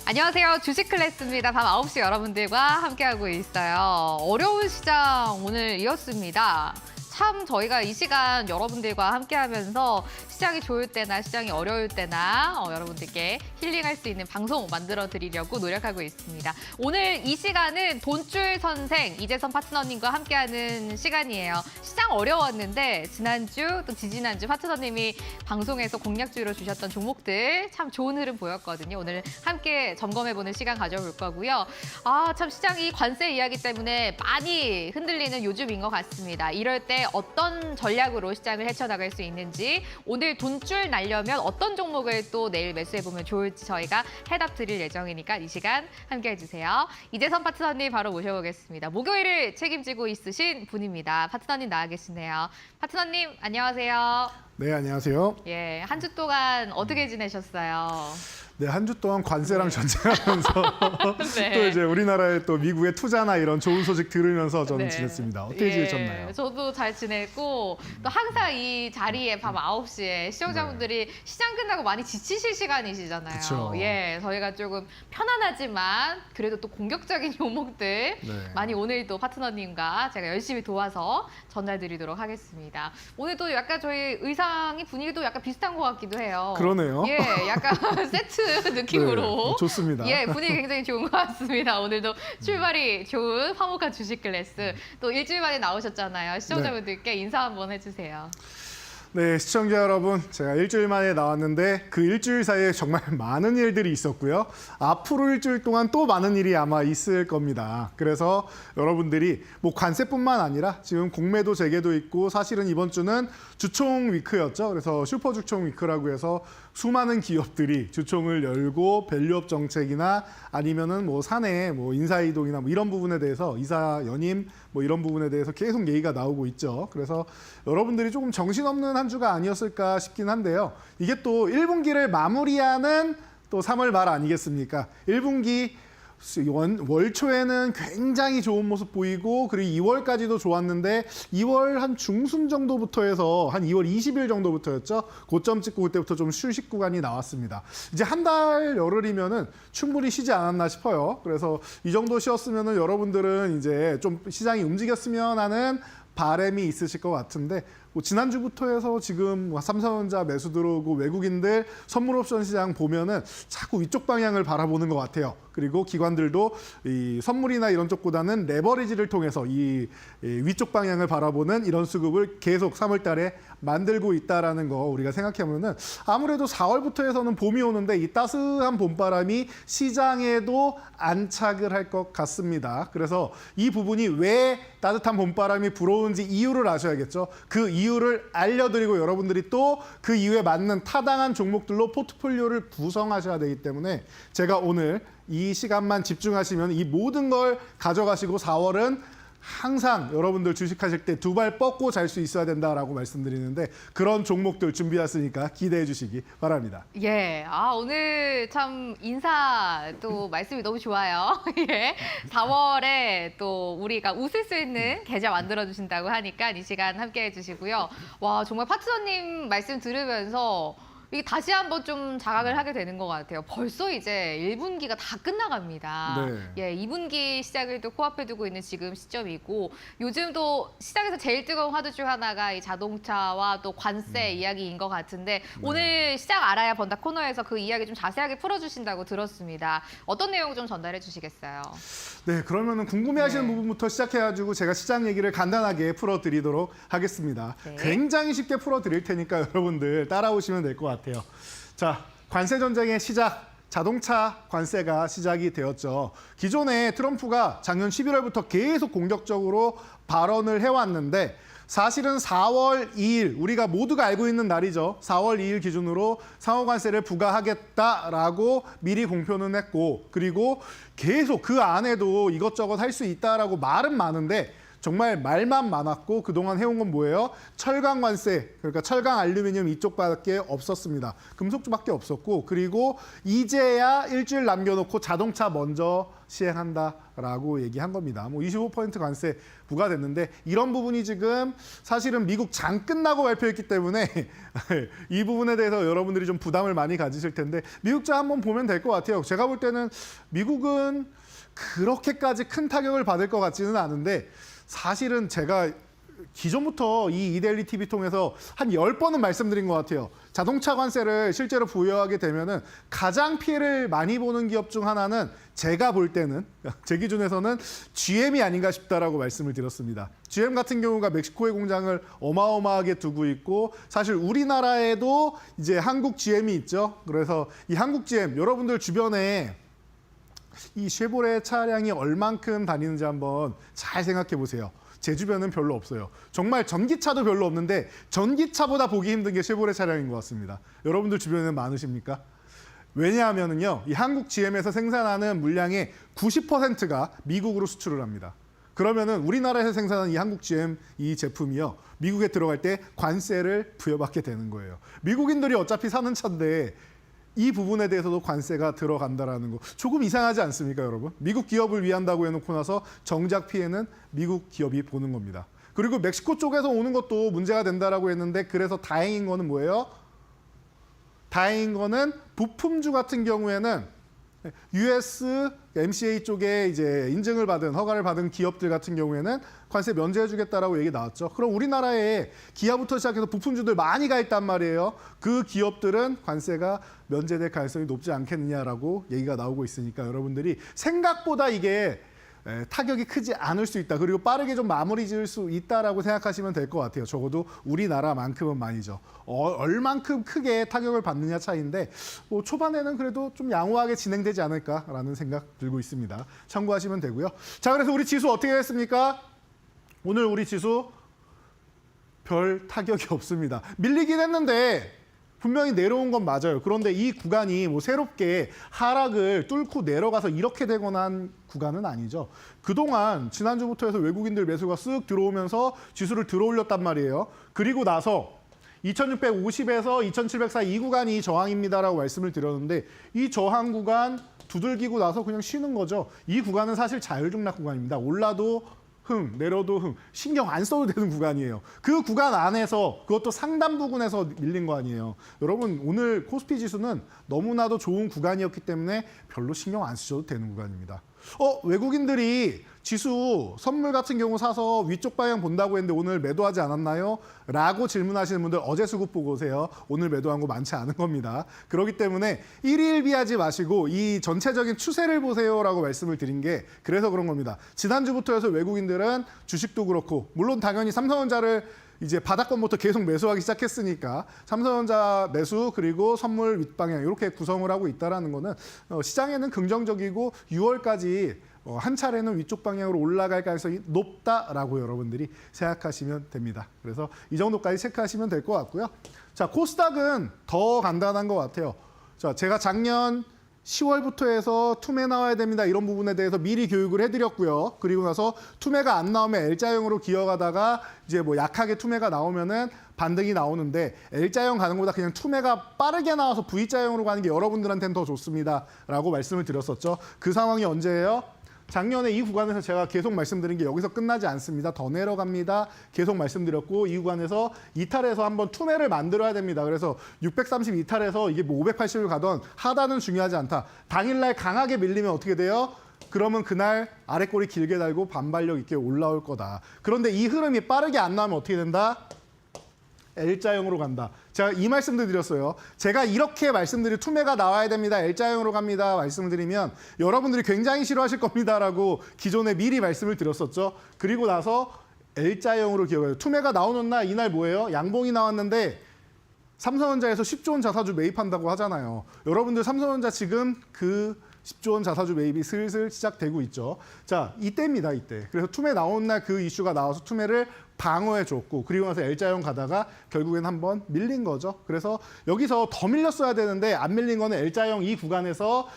안녕하세요. 주식 클래스입니다. 밤 9시 여러분들과 함께하고 있어요. 어려운 시장 오늘 이었습니다. 참 저희가 이 시간 여러분들과 함께하면서 시장이 좋을 때나 시장이 어려울 때나 여러분들께 힐링할 수 있는 방송 만들어 드리려고 노력하고 있습니다. 오늘 이 시간은 돈줄 선생 이재선 파트너님과 함께하는 시간이에요. 시장 어려웠는데 지난주 또 지지난주 파트너님이 방송에서 공략주로 주셨던 종목들 참 좋은 흐름 보였거든요. 오늘 함께 점검해보는 시간 가져볼 거고요. 참 시장이 관세 이야기 때문에 많이 흔들리는 요즘인 것 같습니다. 이럴 때 어떤 전략으로 시장을 헤쳐나갈 수 있는지, 오늘 돈줄 날려면 어떤 종목을 또 내일 매수해보면 좋을지 저희가 해답 드릴 예정이니까 이 시간 함께 해주세요. 이재선 파트너님 바로 모셔보겠습니다. 목요일을 책임지고 있으신 분입니다. 파트너님 나와 계시네요. 파트너님 안녕하세요. 네, 안녕하세요. 예, 한 주 동안 어떻게 지내셨어요? 네, 한 주 동안 관세랑 전쟁하면서 네. 또 이제 우리나라의 또 미국의 투자나 이런 좋은 소식 들으면서 저는 네. 지냈습니다. 어떻게 지내셨나요? 저도 잘 지냈고 또 항상 이 자리에 밤 9시에 시청자분들이 시장 끝나고 많이 지치실 시간이시잖아요. 그쵸. 예, 저희가 조금 편안하지만 그래도 또 공격적인 종목들 네. 많이 오늘도 파트너님과 제가 열심히 도와서 전달드리도록 하겠습니다. 오늘도 약간 저희 의상이 분위기도 약간 비슷한 것 같기도 해요. 그러네요. 예, 약간 세트 느낌으로. 네, 좋습니다. 예, 분위기 굉장히 좋은 것 같습니다. 오늘도 출발이 좋은 화목한 주식 클래스. 또 일주일 만에 나오셨잖아요. 시청자분들께 인사 한번 해주세요. 네, 시청자 여러분, 제가 일주일 만에 나왔는데 그 일주일 사이에 정말 많은 일들이 있었고요. 앞으로 일주일 동안 또 많은 일이 아마 있을 겁니다. 그래서 여러분들이 뭐 관세뿐만 아니라 지금 공매도 재개도 있고 사실은 이번 주는 주총 위크였죠. 그래서 슈퍼 주총 위크라고 해서 수많은 기업들이 주총을 열고 밸류업 정책이나 아니면은 뭐 사내 뭐 인사 이동이나 뭐 이런 부분에 대해서 이사 연임 뭐 이런 부분에 대해서 계속 얘기가 나오고 있죠. 그래서 여러분들이 조금 정신없는 한 주가 아니었을까 싶긴 한데요. 이게 또 1분기를 마무리하는 또 3월 말 아니겠습니까? 1분기 월 초에는 굉장히 좋은 모습 보이고 그리고 2월까지도 좋았는데 2월 한 중순 정도부터 해서 한 2월 20일 정도부터였죠. 고점 찍고 그때부터 좀 휴식 구간이 나왔습니다. 이제 한 달 열흘이면은 충분히 쉬지 않았나 싶어요. 그래서 이 정도 쉬었으면은 여러분들은 이제 좀 시장이 움직였으면 하는 바람이 있으실 것 같은데 뭐 지난주부터 해서 지금 삼성전자 매수 들어오고 외국인들 선물 옵션 시장 보면은 자꾸 위쪽 방향을 바라보는 것 같아요. 그리고 기관들도 이 선물이나 이런 쪽보다는 레버리지를 통해서 이 위쪽 방향을 바라보는 이런 수급을 계속 3월 달에 만들고 있다라는 거 우리가 생각해보면은 아무래도 4월부터 해서는 봄이 오는데 이 따스한 봄바람이 시장에도 안착을 할 것 같습니다. 그래서 이 부분이 왜 따뜻한 봄바람이 불어오는지 이유를 아셔야겠죠. 그 이유를 알려드리고 여러분들이 또 그 이유에 맞는 타당한 종목들로 포트폴리오를 구성하셔야 되기 때문에 제가 오늘 이 시간만 집중하시면 이 모든 걸 가져가시고 4월은 항상 여러분들 주식하실 때 두 발 뻗고 잘 수 있어야 된다라고 말씀드리는데 그런 종목들 준비했으니까 기대해 주시기 바랍니다. 예, 오늘 참 인사 또 말씀이 너무 좋아요. 예, 4월에 또 우리가 웃을 수 있는 계좌 만들어주신다고 하니까 이 시간 함께 해주시고요. 와, 정말 파트너님 말씀 들으면서 이게 다시 한번 좀 자각을 하게 되는 것 같아요. 벌써 이제 1분기가 다 끝나갑니다. 네. 예, 2분기 시작을 또 코앞에 두고 있는 지금 시점이고 요즘도 시장에서 제일 뜨거운 화두 중 하나가 이 자동차와 또 관세 이야기인 것 같은데 오늘 시장 알아야 번다 코너에서 그 이야기 좀 자세하게 풀어주신다고 들었습니다. 어떤 내용 좀 전달해 주시겠어요? 네, 그러면은 궁금해하시는 네. 부분부터 시작해가지고 제가 시장 얘기를 간단하게 풀어드리도록 하겠습니다. 네. 굉장히 쉽게 풀어드릴 테니까 여러분들 따라오시면 될 것 같아요. 자, 관세 전쟁의 시작. 자동차 관세가 시작이 되었죠. 기존에 트럼프가 작년 11월부터 계속 공격적으로 발언을 해왔는데 사실은 4월 2일 우리가 모두가 알고 있는 날이죠. 4월 2일 기준으로 상호관세를 부과하겠다라고 미리 공표는 했고 그리고 계속 그 안에도 이것저것 할 수 있다라고 말은 많은데 정말 말만 많았고 그동안 해온 건 뭐예요? 철강 관세, 그러니까 철강 알루미늄 이쪽밖에 없었습니다. 금속 쪽밖에 없었고, 그리고 이제야 일주일 남겨놓고 자동차 먼저 시행한다라고 얘기한 겁니다. 뭐 25% 관세 부과됐는데 이런 부분이 지금 사실은 미국 장 끝나고 발표했기 때문에 이 부분에 대해서 여러분들이 좀 부담을 많이 가지실 텐데 미국 장 한번 보면 될 것 같아요. 제가 볼 때는 미국은 그렇게까지 큰 타격을 받을 것 같지는 않은데 사실은 제가 기존부터 이 이데일리 TV 통해서 한 10번은 말씀드린 것 같아요. 자동차 관세를 실제로 부여하게 되면은 가장 피해를 많이 보는 기업 중 하나는 제가 볼 때는 제 기준에서는 GM이 아닌가 싶다라고 말씀을 드렸습니다. GM 같은 경우가 멕시코에 공장을 어마어마하게 두고 있고 사실 우리나라에도 이제 한국 GM이 있죠. 그래서 이 한국 GM 여러분들 주변에 이 쉐보레 차량이 얼만큼 다니는지 한번 잘 생각해 보세요. 제 주변은 별로 없어요. 정말 전기차도 별로 없는데 전기차보다 보기 힘든 게 쉐보레 차량인 것 같습니다. 여러분들 주변에는 많으십니까? 왜냐하면요, 이 한국 GM에서 생산하는 물량의 90%가 미국으로 수출을 합니다. 그러면은 우리나라에서 생산한 이 한국 GM 이 제품이요, 미국에 들어갈 때 관세를 부여받게 되는 거예요. 미국인들이 어차피 사는 차인데 이 부분에 대해서도 관세가 들어간다라는 거 조금 이상하지 않습니까, 여러분? 미국 기업을 위한다고 해놓고 나서 정작 피해는 미국 기업이 보는 겁니다. 그리고 멕시코 쪽에서 오는 것도 문제가 된다라고 했는데 그래서 다행인 거는 뭐예요? 다행인 거는 부품주 같은 경우에는 US MCA 쪽에 이제 인증을 받은 허가를 받은 기업들 같은 경우에는 관세 면제해주겠다라고 얘기 나왔죠. 그럼 우리나라에 기아부터 시작해서 부품주들 많이 가 있단 말이에요. 그 기업들은 관세가 면제될 가능성이 높지 않겠느냐라고 얘기가 나오고 있으니까 여러분들이 생각보다 이게 타격이 크지 않을 수 있다. 그리고 빠르게 좀 마무리 지을 수 있다라고 생각하시면 될 것 같아요. 적어도 우리나라만큼은 많이죠. 얼만큼 크게 타격을 받느냐 차이인데 뭐 초반에는 그래도 좀 양호하게 진행되지 않을까라는 생각 들고 있습니다. 참고하시면 되고요. 자, 그래서 우리 지수 어떻게 했습니까? 오늘 우리 지수 별 타격이 없습니다. 밀리긴 했는데 분명히 내려온 건 맞아요. 그런데 이 구간이 뭐 새롭게 하락을 뚫고 내려가서 이렇게 되거나 한 구간은 아니죠. 그동안 지난주부터 해서 외국인들 매수가 쓱 들어오면서 지수를 들어올렸단 말이에요. 그리고 나서 2650에서 2700 사이 이 구간이 저항입니다라고 말씀을 드렸는데 이 저항 구간 두들기고 나서 그냥 쉬는 거죠. 이 구간은 사실 자율등락 구간입니다. 올라도 내려도 신경 안 써도 되는 구간이에요. 그 구간 안에서 그것도 상단 부근에서 밀린 거 아니에요. 여러분 오늘 코스피 지수는 너무나도 좋은 구간이었기 때문에 별로 신경 안 쓰셔도 되는 구간입니다. 외국인들이 지수 선물 같은 경우 사서 위쪽 방향 본다고 했는데 오늘 매도하지 않았나요? 라고 질문하시는 분들 어제 수급 보고 오세요. 오늘 매도한 거 많지 않은 겁니다. 그렇기 때문에 일일비하지 마시고 이 전체적인 추세를 보세요라고 말씀을 드린 게 그래서 그런 겁니다. 지난주부터 해서 외국인들은 주식도 그렇고 물론 당연히 삼성전자를 이제 바닥권부터 계속 매수하기 시작했으니까 삼성전자 매수 그리고 선물 윗방향 이렇게 구성을 하고 있다는 거는 시장에는 긍정적이고 6월까지 한 차례는 위쪽 방향으로 올라갈 가능성이 높다라고 여러분들이 생각하시면 됩니다. 그래서 이 정도까지 체크하시면 될 것 같고요. 자, 코스닥은 더 간단한 것 같아요. 자, 제가 작년 10월부터 해서 투매 나와야 됩니다. 이런 부분에 대해서 미리 교육을 해드렸고요. 그리고 나서 투매가 안 나오면 L자형으로 기어가다가 이제 뭐 약하게 투매가 나오면은 반등이 나오는데 L자형 가는 것보다 그냥 투매가 빠르게 나와서 V자형으로 가는 게 여러분들한테는 더 좋습니다라고 말씀을 드렸었죠. 그 상황이 언제예요? 작년에 이 구간에서 제가 계속 말씀드린 게 여기서 끝나지 않습니다. 더 내려갑니다. 계속 말씀드렸고 이 구간에서 이탈해서 한번 투매를 만들어야 됩니다. 그래서 630 이탈해서 이게 뭐 580을 가던 하단은 중요하지 않다. 당일날 강하게 밀리면 어떻게 돼요? 그러면 그날 아랫골이 길게 달고 반발력 있게 올라올 거다. 그런데 이 흐름이 빠르게 안 나오면 어떻게 된다? L자형으로 간다. 제가 이 말씀도 드렸어요. 제가 이렇게 말씀드린 투매가 나와야 됩니다. L자형으로 갑니다. 말씀을 드리면 여러분들이 굉장히 싫어하실 겁니다라고 기존에 미리 말씀을 드렸었죠. 그리고 나서 L자형으로 기억해요. 투매가 나오는 날 이날 뭐예요? 양봉이 나왔는데 삼성전자에서 10조 원 자사주 매입한다고 하잖아요. 여러분들 삼성전자 지금 그 10조 원 자사주 매입이 슬슬 시작되고 있죠. 자, 이때입니다, 이때. 그래서 투매 나온 날 그 이슈가 나와서 투매를 방어해줬고 그리고 나서 L자형 가다가 결국엔 한번 밀린 거죠. 그래서 여기서 더 밀렸어야 되는데 안 밀린 거는 L자형 이 구간에서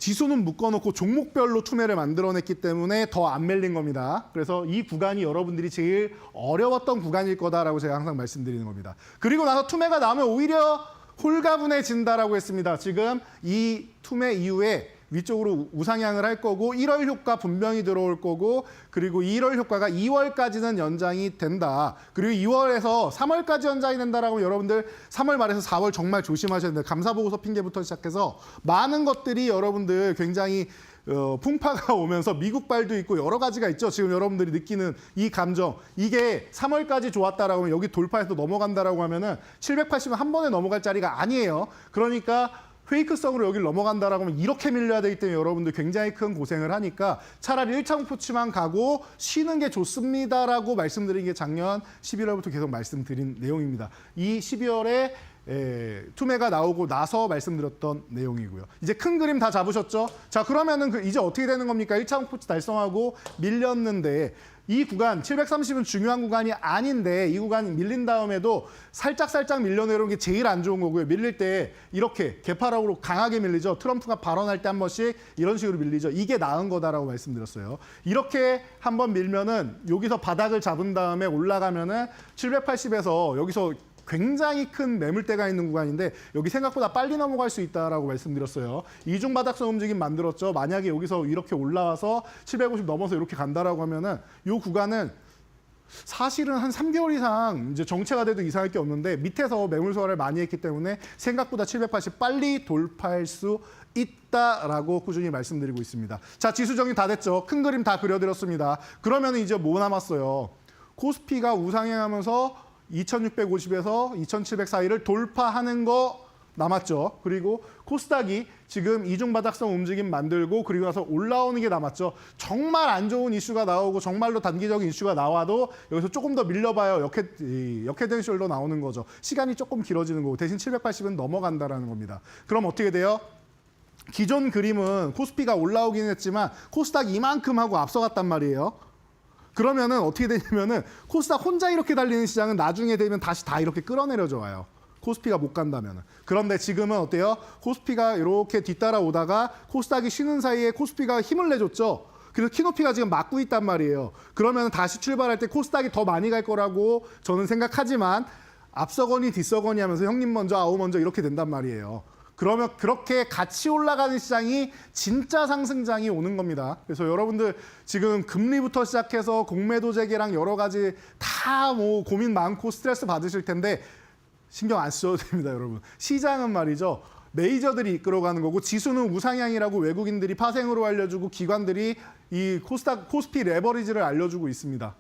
지수는 묶어놓고 종목별로 투매를 만들어냈기 때문에 더 안 밀린 겁니다. 그래서 이 구간이 여러분들이 제일 어려웠던 구간일 거다라고 제가 항상 말씀드리는 겁니다. 그리고 나서 투매가 나오면 오히려 홀가분해진다라고 했습니다. 지금 이 투매 이후에 위쪽으로 우상향을 할 거고 1월 효과 분명히 들어올 거고 그리고 1월 효과가 2월까지는 연장이 된다. 그리고 2월에서 3월까지 연장이 된다라고 하면 여러분들 3월 말에서 4월 정말 조심하셔야 돼요. 감사보고서 핑계부터 시작해서 많은 것들이 여러분들 굉장히 풍파가 오면서 미국발도 있고 여러 가지가 있죠. 지금 여러분들이 느끼는 이 감정. 이게 3월까지 좋았다라고 하면 여기 돌파해서 넘어간다라고 하면은 780은 한 번에 넘어갈 자리가 아니에요. 그러니까 페이크성으로 여기를 넘어간다라고 하면 이렇게 밀려야 되기 때문에 여러분들 굉장히 큰 고생을 하니까 차라리 1차 목표치만 가고 쉬는 게 좋습니다라고 말씀드린 게 작년 11월부터 계속 말씀드린 내용입니다. 이 12월에 투매가 나오고 나서 말씀드렸던 내용이고요. 이제 큰 그림 다 잡으셨죠? 자, 그러면은 이제 어떻게 되는 겁니까? 1차 목표치 달성하고 밀렸는데 이 구간 730은 중요한 구간이 아닌데 이 구간이 밀린 다음에도 살짝 밀려내려는 게 제일 안 좋은 거고요. 밀릴 때 이렇게 개파락으로 강하게 밀리죠. 트럼프가 발언할 때 한 번씩 이런 식으로 밀리죠. 이게 나은 거다라고 말씀드렸어요. 이렇게 한번 밀면은 여기서 바닥을 잡은 다음에 올라가면은 780에서 여기서 굉장히 큰 매물대가 있는 구간인데 여기 생각보다 빨리 넘어갈 수 있다라고 말씀드렸어요. 이중 바닥선 움직임 만들었죠. 만약에 여기서 이렇게 올라와서 750 넘어서 이렇게 간다라고 하면은 이 구간은 사실은 한 3개월 이상 이제 정체가 돼도 이상할 게 없는데 밑에서 매물 소화를 많이 했기 때문에 생각보다 780 빨리 돌파할 수 있다라고 꾸준히 말씀드리고 있습니다. 자, 지수 정리 다 됐죠. 큰 그림 다 그려드렸습니다. 그러면 이제 뭐 남았어요? 코스피가 우상향하면서 2650에서 2700 사이를 돌파하는 거 남았죠. 그리고 코스닥이 지금 이중바닥성 움직임 만들고 그리고 나서 올라오는 게 남았죠. 정말 안 좋은 이슈가 나오고 정말로 단기적인 이슈가 나와도 여기서 조금 더 밀려봐요. 역헤드 숄더 나오는 거죠. 시간이 조금 길어지는 거고 대신 780은 넘어간다라는 겁니다. 그럼 어떻게 돼요? 기존 그림은 코스피가 올라오긴 했지만 코스닥이 이만큼 하고 앞서갔단 말이에요. 그러면은 어떻게 되냐면은 코스닥 혼자 이렇게 달리는 시장은 나중에 되면 다시 다 이렇게 끌어내려져 와요. 코스피가 못 간다면은. 그런데 지금은 어때요? 코스피가 이렇게 뒤따라오다가 코스닥이 쉬는 사이에 코스피가 힘을 내줬죠. 그래서 키높이가 지금 막고 있단 말이에요. 그러면 다시 출발할 때 코스닥이 더 많이 갈 거라고 저는 생각하지만 앞서거니 뒤서거니 하면서 형님 먼저 아우 먼저 이렇게 된단 말이에요. 그러면 그렇게 같이 올라가는 시장이 진짜 상승장이 오는 겁니다. 그래서 여러분들 지금 금리부터 시작해서 공매도 재개랑 여러 가지 다 뭐 고민 많고 스트레스 받으실 텐데 신경 안 쓰셔도 됩니다, 여러분. 시장은 말이죠. 메이저들이 이끌어가는 거고 지수는 우상향이라고 외국인들이 파생으로 알려주고 기관들이 이 코스피 레버리지를 알려주고 있습니다.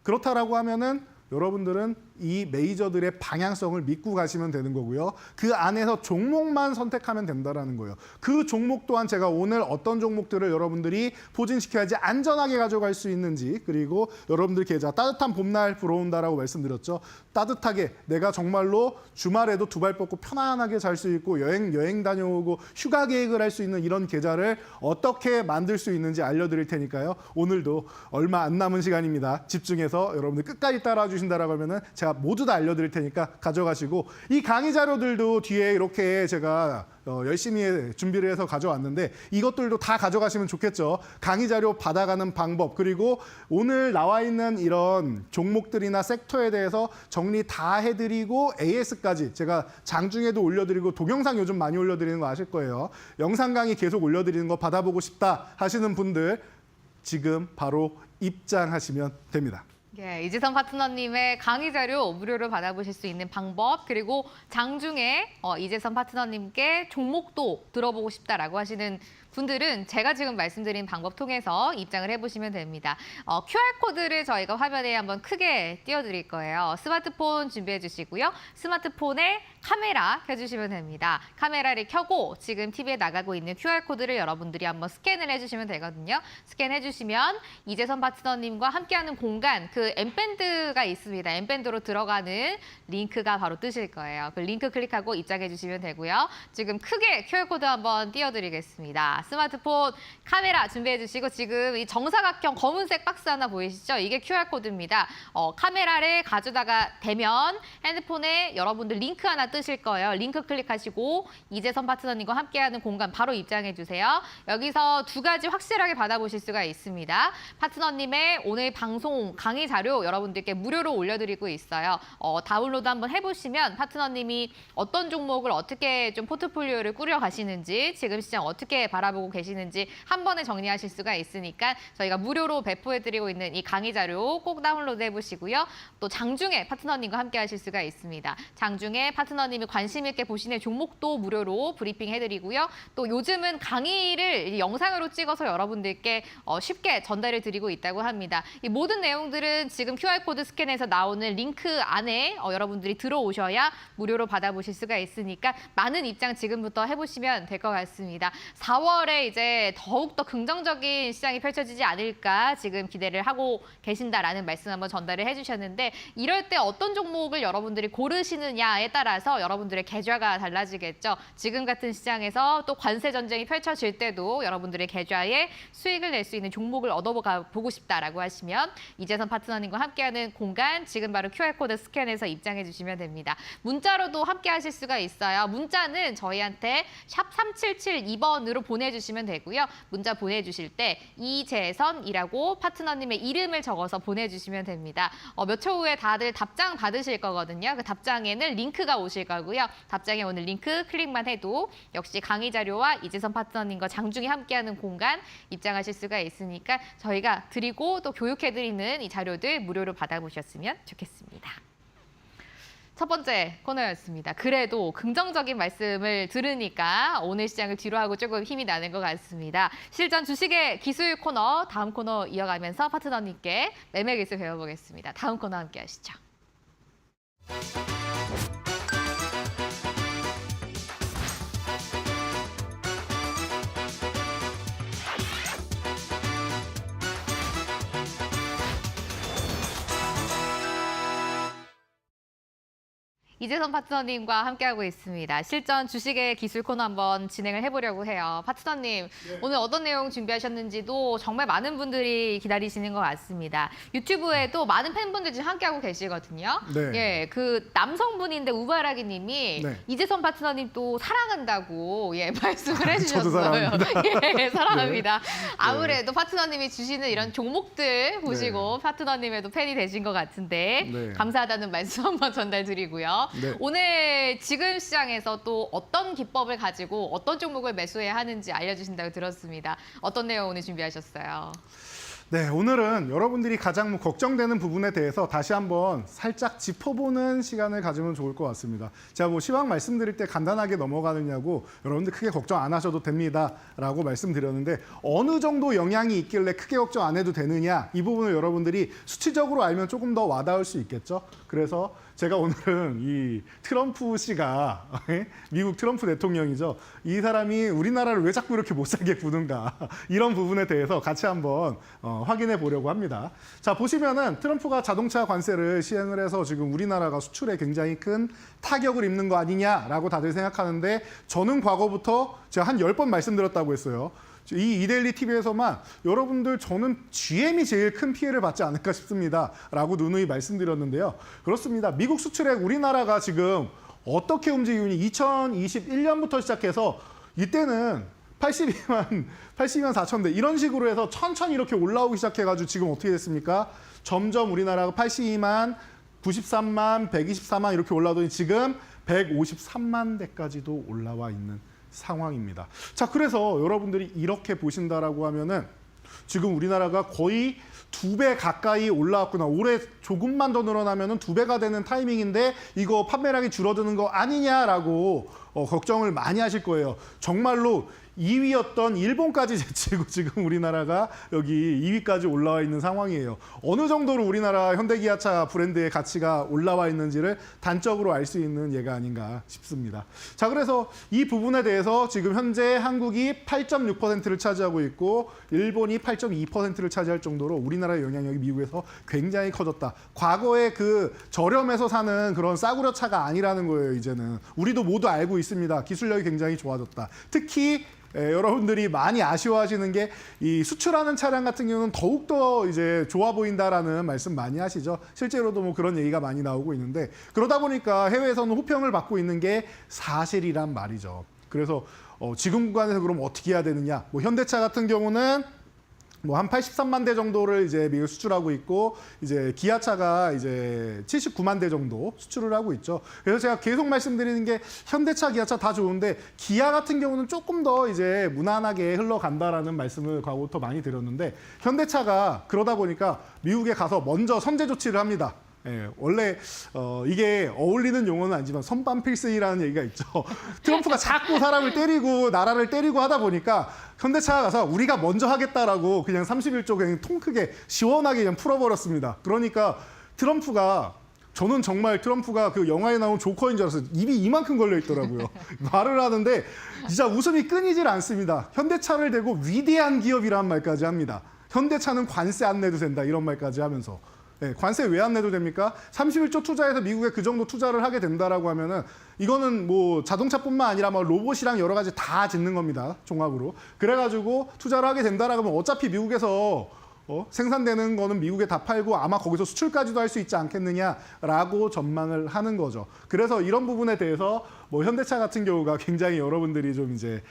그렇다라고 하면은 여러분들은 이 메이저들의 방향성을 믿고 가시면 되는 거고요. 그 안에서 종목만 선택하면 된다라는 거예요. 그 종목 또한 제가 오늘 어떤 종목들을 여러분들이 포진시켜야지 안전하게 가져갈 수 있는지 그리고 여러분들 계좌 따뜻한 봄날 불어온다라고 말씀드렸죠. 따뜻하게 내가 정말로 주말에도 두 발 뻗고 편안하게 잘 수 있고 여행 다녀오고 휴가 계획을 할 수 있는 이런 계좌를 어떻게 만들 수 있는지 알려드릴 테니까요. 오늘도 얼마 안 남은 시간입니다. 집중해서 여러분들 끝까지 따라와 주신다라고 하면은 제가 모두 다 알려드릴 테니까 가져가시고 이 강의 자료들도 뒤에 이렇게 제가 열심히 준비를 해서 가져왔는데 이것들도 다 가져가시면 좋겠죠. 강의 자료 받아가는 방법 그리고 오늘 나와 있는 이런 종목들이나 섹터에 대해서 정리 다 해드리고 AS까지 제가 장중에도 올려드리고 동영상 요즘 많이 올려드리는 거 아실 거예요. 영상 강의 계속 올려드리는 거 받아보고 싶다 하시는 분들 지금 바로 입장하시면 됩니다. 예, 이재선 파트너님의 강의 자료 무료로 받아보실 수 있는 방법 그리고 장중에 이재선 파트너님께 종목도 들어보고 싶다라고 하시는 분들은 제가 지금 말씀드린 방법 통해서 입장을 해보시면 됩니다. QR코드를 저희가 화면에 한번 크게 띄워드릴 거예요. 스마트폰 준비해 주시고요. 스마트폰에 카메라 켜주시면 됩니다. 카메라를 켜고 지금 TV에 나가고 있는 QR코드를 여러분들이 한번 스캔을 해주시면 되거든요. 스캔해 주시면 이재선 파트너님과 함께하는 공간, 그 그 M밴드가 있습니다. M밴드로 들어가는 링크가 바로 뜨실 거예요. 그 링크 클릭하고 입장해 주시면 되고요. 지금 크게 QR코드 한번 띄워드리겠습니다. 스마트폰 카메라 준비해 주시고 지금 이 정사각형 검은색 박스 하나 보이시죠? 이게 QR코드입니다. 카메라를 가져다가 대면 핸드폰에 여러분들 링크 하나 뜨실 거예요. 링크 클릭하시고 이재선 파트너님과 함께하는 공간 바로 입장해 주세요. 여기서 두 가지 확실하게 받아보실 수가 있습니다. 파트너님의 오늘 방송 강의 자료 여러분들께 무료로 올려드리고 있어요. 다운로드 한번 해보시면 파트너님이 어떤 종목을 어떻게 좀 포트폴리오를 꾸려 가시는지 지금 시장 어떻게 바라보고 계시는지 한 번에 정리하실 수가 있으니까 저희가 무료로 배포해드리고 있는 이 강의 자료 꼭 다운로드 해보시고요. 또 장중에 파트너님과 함께 하실 수가 있습니다. 장중에 파트너님이 관심 있게 보시는 종목도 무료로 브리핑 해드리고요. 또 요즘은 강의를 영상으로 찍어서 여러분들께 쉽게 전달해 드리고 있다고 합니다. 이 모든 내용들은 지금 QR코드 스캔해서 나오는 링크 안에 여러분들이 들어오셔야 무료로 받아보실 수가 있으니까 많은 입장 지금부터 해보시면 될 것 같습니다. 4월에 이제 더욱더 긍정적인 시장이 펼쳐지지 않을까 지금 기대를 하고 계신다라는 말씀 한번 전달을 해주셨는데 이럴 때 어떤 종목을 여러분들이 고르시느냐에 따라서 여러분들의 계좌가 달라지겠죠. 지금 같은 시장에서 또 관세 전쟁이 펼쳐질 때도 여러분들의 계좌에 수익을 낼 수 있는 종목을 얻어보고 싶다라고 하시면 이재선 파트너님과 함께하는 공간 지금 바로 QR코드 스캔해서 입장해 주시면 됩니다. 문자로도 함께 하실 수가 있어요. 문자는 저희한테 샵 3772번으로 보내주시면 되고요. 문자 보내주실 때 이재선이라고 파트너님의 이름을 적어서 보내주시면 됩니다. 몇 초 후에 다들 답장 받으실 거거든요. 그 답장에는 링크가 오실 거고요. 답장에 오는 링크 클릭만 해도 역시 강의 자료와 이재선 파트너님과 장중에 함께하는 공간 입장하실 수가 있으니까 저희가 드리고 또 교육해드리는 이 자료들 무료로 받아보셨으면 좋겠습니다. 첫 번째 코너였습니다. 그래도 긍정적인 말씀을 들으니까 오늘 시장을 뒤로 하고 조금 힘이 나는 것 같습니다. 실전 주식의 기술 코너 다음 코너 이어가면서 파트너님께 매매 기술 배워보겠습니다. 다음 코너 함께 하시죠. 이재선 파트너님과 함께하고 있습니다. 실전 주식의 기술 코너 한번 진행을 해보려고 해요. 파트너님, 네. 오늘 어떤 내용 준비하셨는지도 정말 많은 분들이 기다리시는 것 같습니다. 유튜브에도 많은 팬분들이 지금 함께하고 계시거든요. 네. 예, 그 남성분인데 우바라기 님이 네. 이재선 파트너님 또 사랑한다고 말씀을 해주셨어요. 저도 사랑합니다. 예, 사랑합니다. 아무래도 파트너님이 주시는 이런 종목들 보시고 파트너님에도 팬이 되신 것 같은데 네. 감사하다는 말씀 한번 전달드리고요. 네. 오늘 지금 시장에서 또 어떤 기법을 가지고 어떤 종목을 매수해야 하는지 알려주신다고 들었습니다. 어떤 내용 오늘 준비하셨어요? 네, 오늘은 여러분들이 가장 걱정되는 부분에 대해서 다시 한번 살짝 짚어보는 시간을 가지면 좋을 것 같습니다. 제가 시황 말씀드릴 때 간단하게 넘어가느냐고 여러분들 크게 걱정 안 하셔도 됩니다라고 말씀드렸는데 어느 정도 영향이 있길래 크게 걱정 안 해도 되느냐 이 부분을 여러분들이 수치적으로 알면 조금 더 와닿을 수 있겠죠. 그래서 제가 오늘은 이 트럼프 씨가 미국 트럼프 대통령이죠. 이 사람이 우리나라를 왜 자꾸 이렇게 못 살게 구는가 이런 부분에 대해서 같이 한번 확인해 보려고 합니다. 자, 보시면은 트럼프가 자동차 관세를 시행을 해서 지금 우리나라가 수출에 굉장히 큰 타격을 입는 거 아니냐라고 다들 생각하는데 저는 과거부터 제가 한 10번 말씀드렸다고 했어요. 이 이데일리 TV에서만 여러분들 저는 GM이 제일 큰 피해를 받지 않을까 싶습니다. 라고 누누이 말씀드렸는데요. 그렇습니다. 미국 수출액 우리나라가 지금 어떻게 움직이니 2021년부터 시작해서 이때는 82만 4천 대 이런 식으로 해서 천천히 이렇게 올라오기 시작해가지고 지금 어떻게 됐습니까? 점점 우리나라가 82만, 93만, 124만 이렇게 올라오더니 지금 153만 대까지도 올라와 있는 상황입니다. 자, 그래서 여러분들이 이렇게 보신다라고 하면은 지금 우리나라가 거의 2배 가까이 올라왔구나. 올해 조금만 더 늘어나면은 2배가 되는 타이밍인데 이거 판매량이 줄어드는 거 아니냐라고 걱정을 많이 하실 거예요. 정말로 2위였던 일본까지 제치고 지금 우리나라가 여기 2위까지 올라와 있는 상황이에요. 어느 정도로 우리나라 현대기아차 브랜드의 가치가 올라와 있는지를 단적으로 알 수 있는 예가 아닌가 싶습니다. 자, 그래서 이 부분에 대해서 지금 현재 한국이 8.6%를 차지하고 있고 일본이 8.2%를 차지할 정도로 우리나라의 영향력이 미국에서 굉장히 커졌다. 과거에 그 저렴해서 사는 그런 싸구려 차가 아니라는 거예요, 이제는. 우리도 모두 알고 있습니다. 기술력이 굉장히 좋아졌다. 특히 여러분들이 많이 아쉬워하시는 게 이 수출하는 차량 같은 경우는 더욱더 이제 좋아 보인다라는 말씀 많이 하시죠. 실제로도 뭐 그런 얘기가 많이 나오고 있는데 그러다 보니까 해외에서는 호평을 받고 있는 게 사실이란 말이죠. 그래서 지금 구간에서 그럼 어떻게 해야 되느냐? 뭐 현대차 같은 경우는 뭐 한 83만 대 정도를 이제 미국 수출하고 있고 이제 기아차가 이제 79만 대 정도 수출을 하고 있죠. 그래서 제가 계속 말씀드리는 게 현대차, 기아차 다 좋은데 기아 같은 경우는 조금 더 이제 무난하게 흘러간다라는 말씀을 과거부터 많이 드렸는데 현대차가 그러다 보니까 미국에 가서 먼저 선제 조치를 합니다. 예, 원래 이게 어울리는 용어는 아니지만 선반 필승이라는 얘기가 있죠. 트럼프가 자꾸 사람을 때리고 나라를 때리고 하다 보니까 현대차가 가서 우리가 먼저 하겠다라고 그냥 31조 그냥 통 크게 시원하게 그냥 풀어버렸습니다. 그러니까 트럼프가 저는 정말 트럼프가 그 영화에 나온 조커인 줄 알았어요. 입이 이만큼 걸려 있더라고요. 말을 하는데 진짜 웃음이 끊이질 않습니다. 현대차를 대고 위대한 기업이라는 말까지 합니다. 현대차는 관세 안 내도 된다 이런 말까지 하면서. 네, 관세 왜 안 내도 됩니까? 31조 투자해서 미국에 그 정도 투자를 하게 된다라고 하면은 이거는 뭐 자동차뿐만 아니라 뭐 로봇이랑 여러 가지 다 짓는 겁니다. 종합으로. 그래가지고 투자를 하게 된다라고 하면 어차피 미국에서 생산되는 거는 미국에 다 팔고 아마 거기서 수출까지도 할 수 있지 않겠느냐라고 전망을 하는 거죠. 그래서 이런 부분에 대해서 뭐 현대차 같은 경우가 굉장히 여러분들이 좀 이제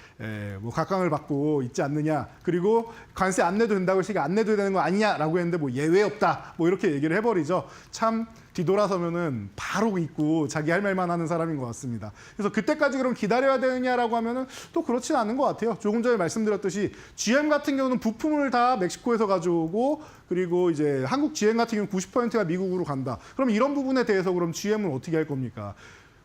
뭐 각광을 받고 있지 않느냐. 그리고 관세 안 내도 된다고 했으니까 안 내도 되는 거 아니냐라고 했는데 뭐 예외 없다. 뭐 이렇게 얘기를 해버리죠. 참 뒤돌아서면은 바로 있고 자기 할 말만 하는 사람인 것 같습니다. 그래서 그때까지 그럼 기다려야 되느냐라고 하면은 또 그렇진 않은 것 같아요. 조금 전에 말씀드렸듯이 GM 같은 경우는 부품을 다 멕시코에서 가져오고 그리고 이제 한국 GM 같은 경우 90%가 미국으로 간다. 그럼 이런 부분에 대해서 그럼 GM은 어떻게 할 겁니까?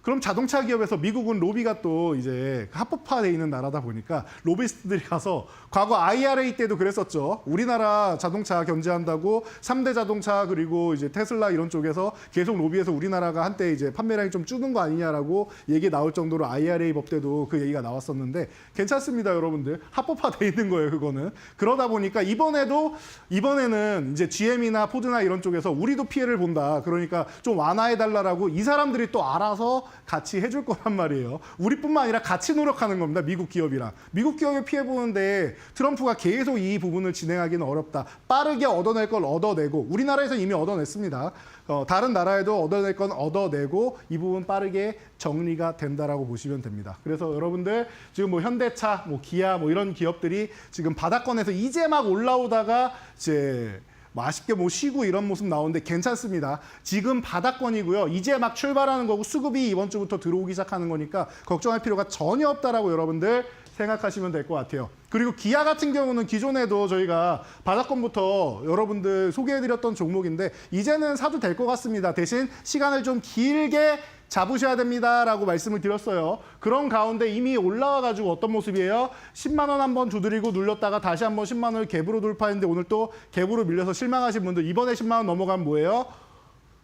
그럼 자동차 기업에서 미국은 로비가 또 이제 합법화되어 있는 나라다 보니까 로비스트들이 가서 과거 IRA 때도 그랬었죠. 우리나라 자동차 견제한다고 3대 자동차 그리고 이제 테슬라 이런 쪽에서 계속 로비해서 우리나라가 한때 이제 판매량이 좀 줄는 거 아니냐라고 얘기 나올 정도로 IRA 법 때도 그 얘기가 나왔었는데 괜찮습니다, 여러분들. 합법화되어 있는 거예요, 그거는. 그러다 보니까 이번에는 이제 GM이나 포드나 이런 쪽에서 우리도 피해를 본다. 그러니까 좀 완화해달라고 이 사람들이 또 알아서 같이 해줄 거란 말이에요. 우리뿐만 아니라 같이 노력하는 겁니다. 미국 기업이랑. 미국 기업이 피해 보는데 트럼프가 계속 이 부분을 진행하기는 어렵다. 빠르게 얻어낼 걸 얻어내고 우리나라에서 이미 얻어냈습니다. 다른 나라에도 얻어낼 건 얻어내고 이 부분 빠르게 정리가 된다라고 보시면 됩니다. 그래서 여러분들 지금 뭐 현대차, 뭐 기아 뭐 이런 기업들이 지금 바닥권에서 이제 막 올라오다가 이제 맛있게 뭐 쉬고 이런 모습 나오는데 괜찮습니다. 지금 바닥권이고요. 이제 막 출발하는 거고 수급이 이번 주부터 들어오기 시작하는 거니까 걱정할 필요가 전혀 없다라고 여러분들 생각하시면 될 것 같아요. 그리고 기아 같은 경우는 기존에도 저희가 바닥권부터 여러분들 소개해드렸던 종목인데 이제는 사도 될 것 같습니다. 대신 시간을 좀 길게 잡으셔야 됩니다라고 말씀을 드렸어요. 그런 가운데 이미 올라와가지고 어떤 모습이에요? 10만 원 한번 두드리고 눌렸다가 다시 한번 10만 원을 갭으로 돌파했는데 오늘 또 갭으로 밀려서 실망하신 분들 이번에 10만 원 넘어가면 뭐예요?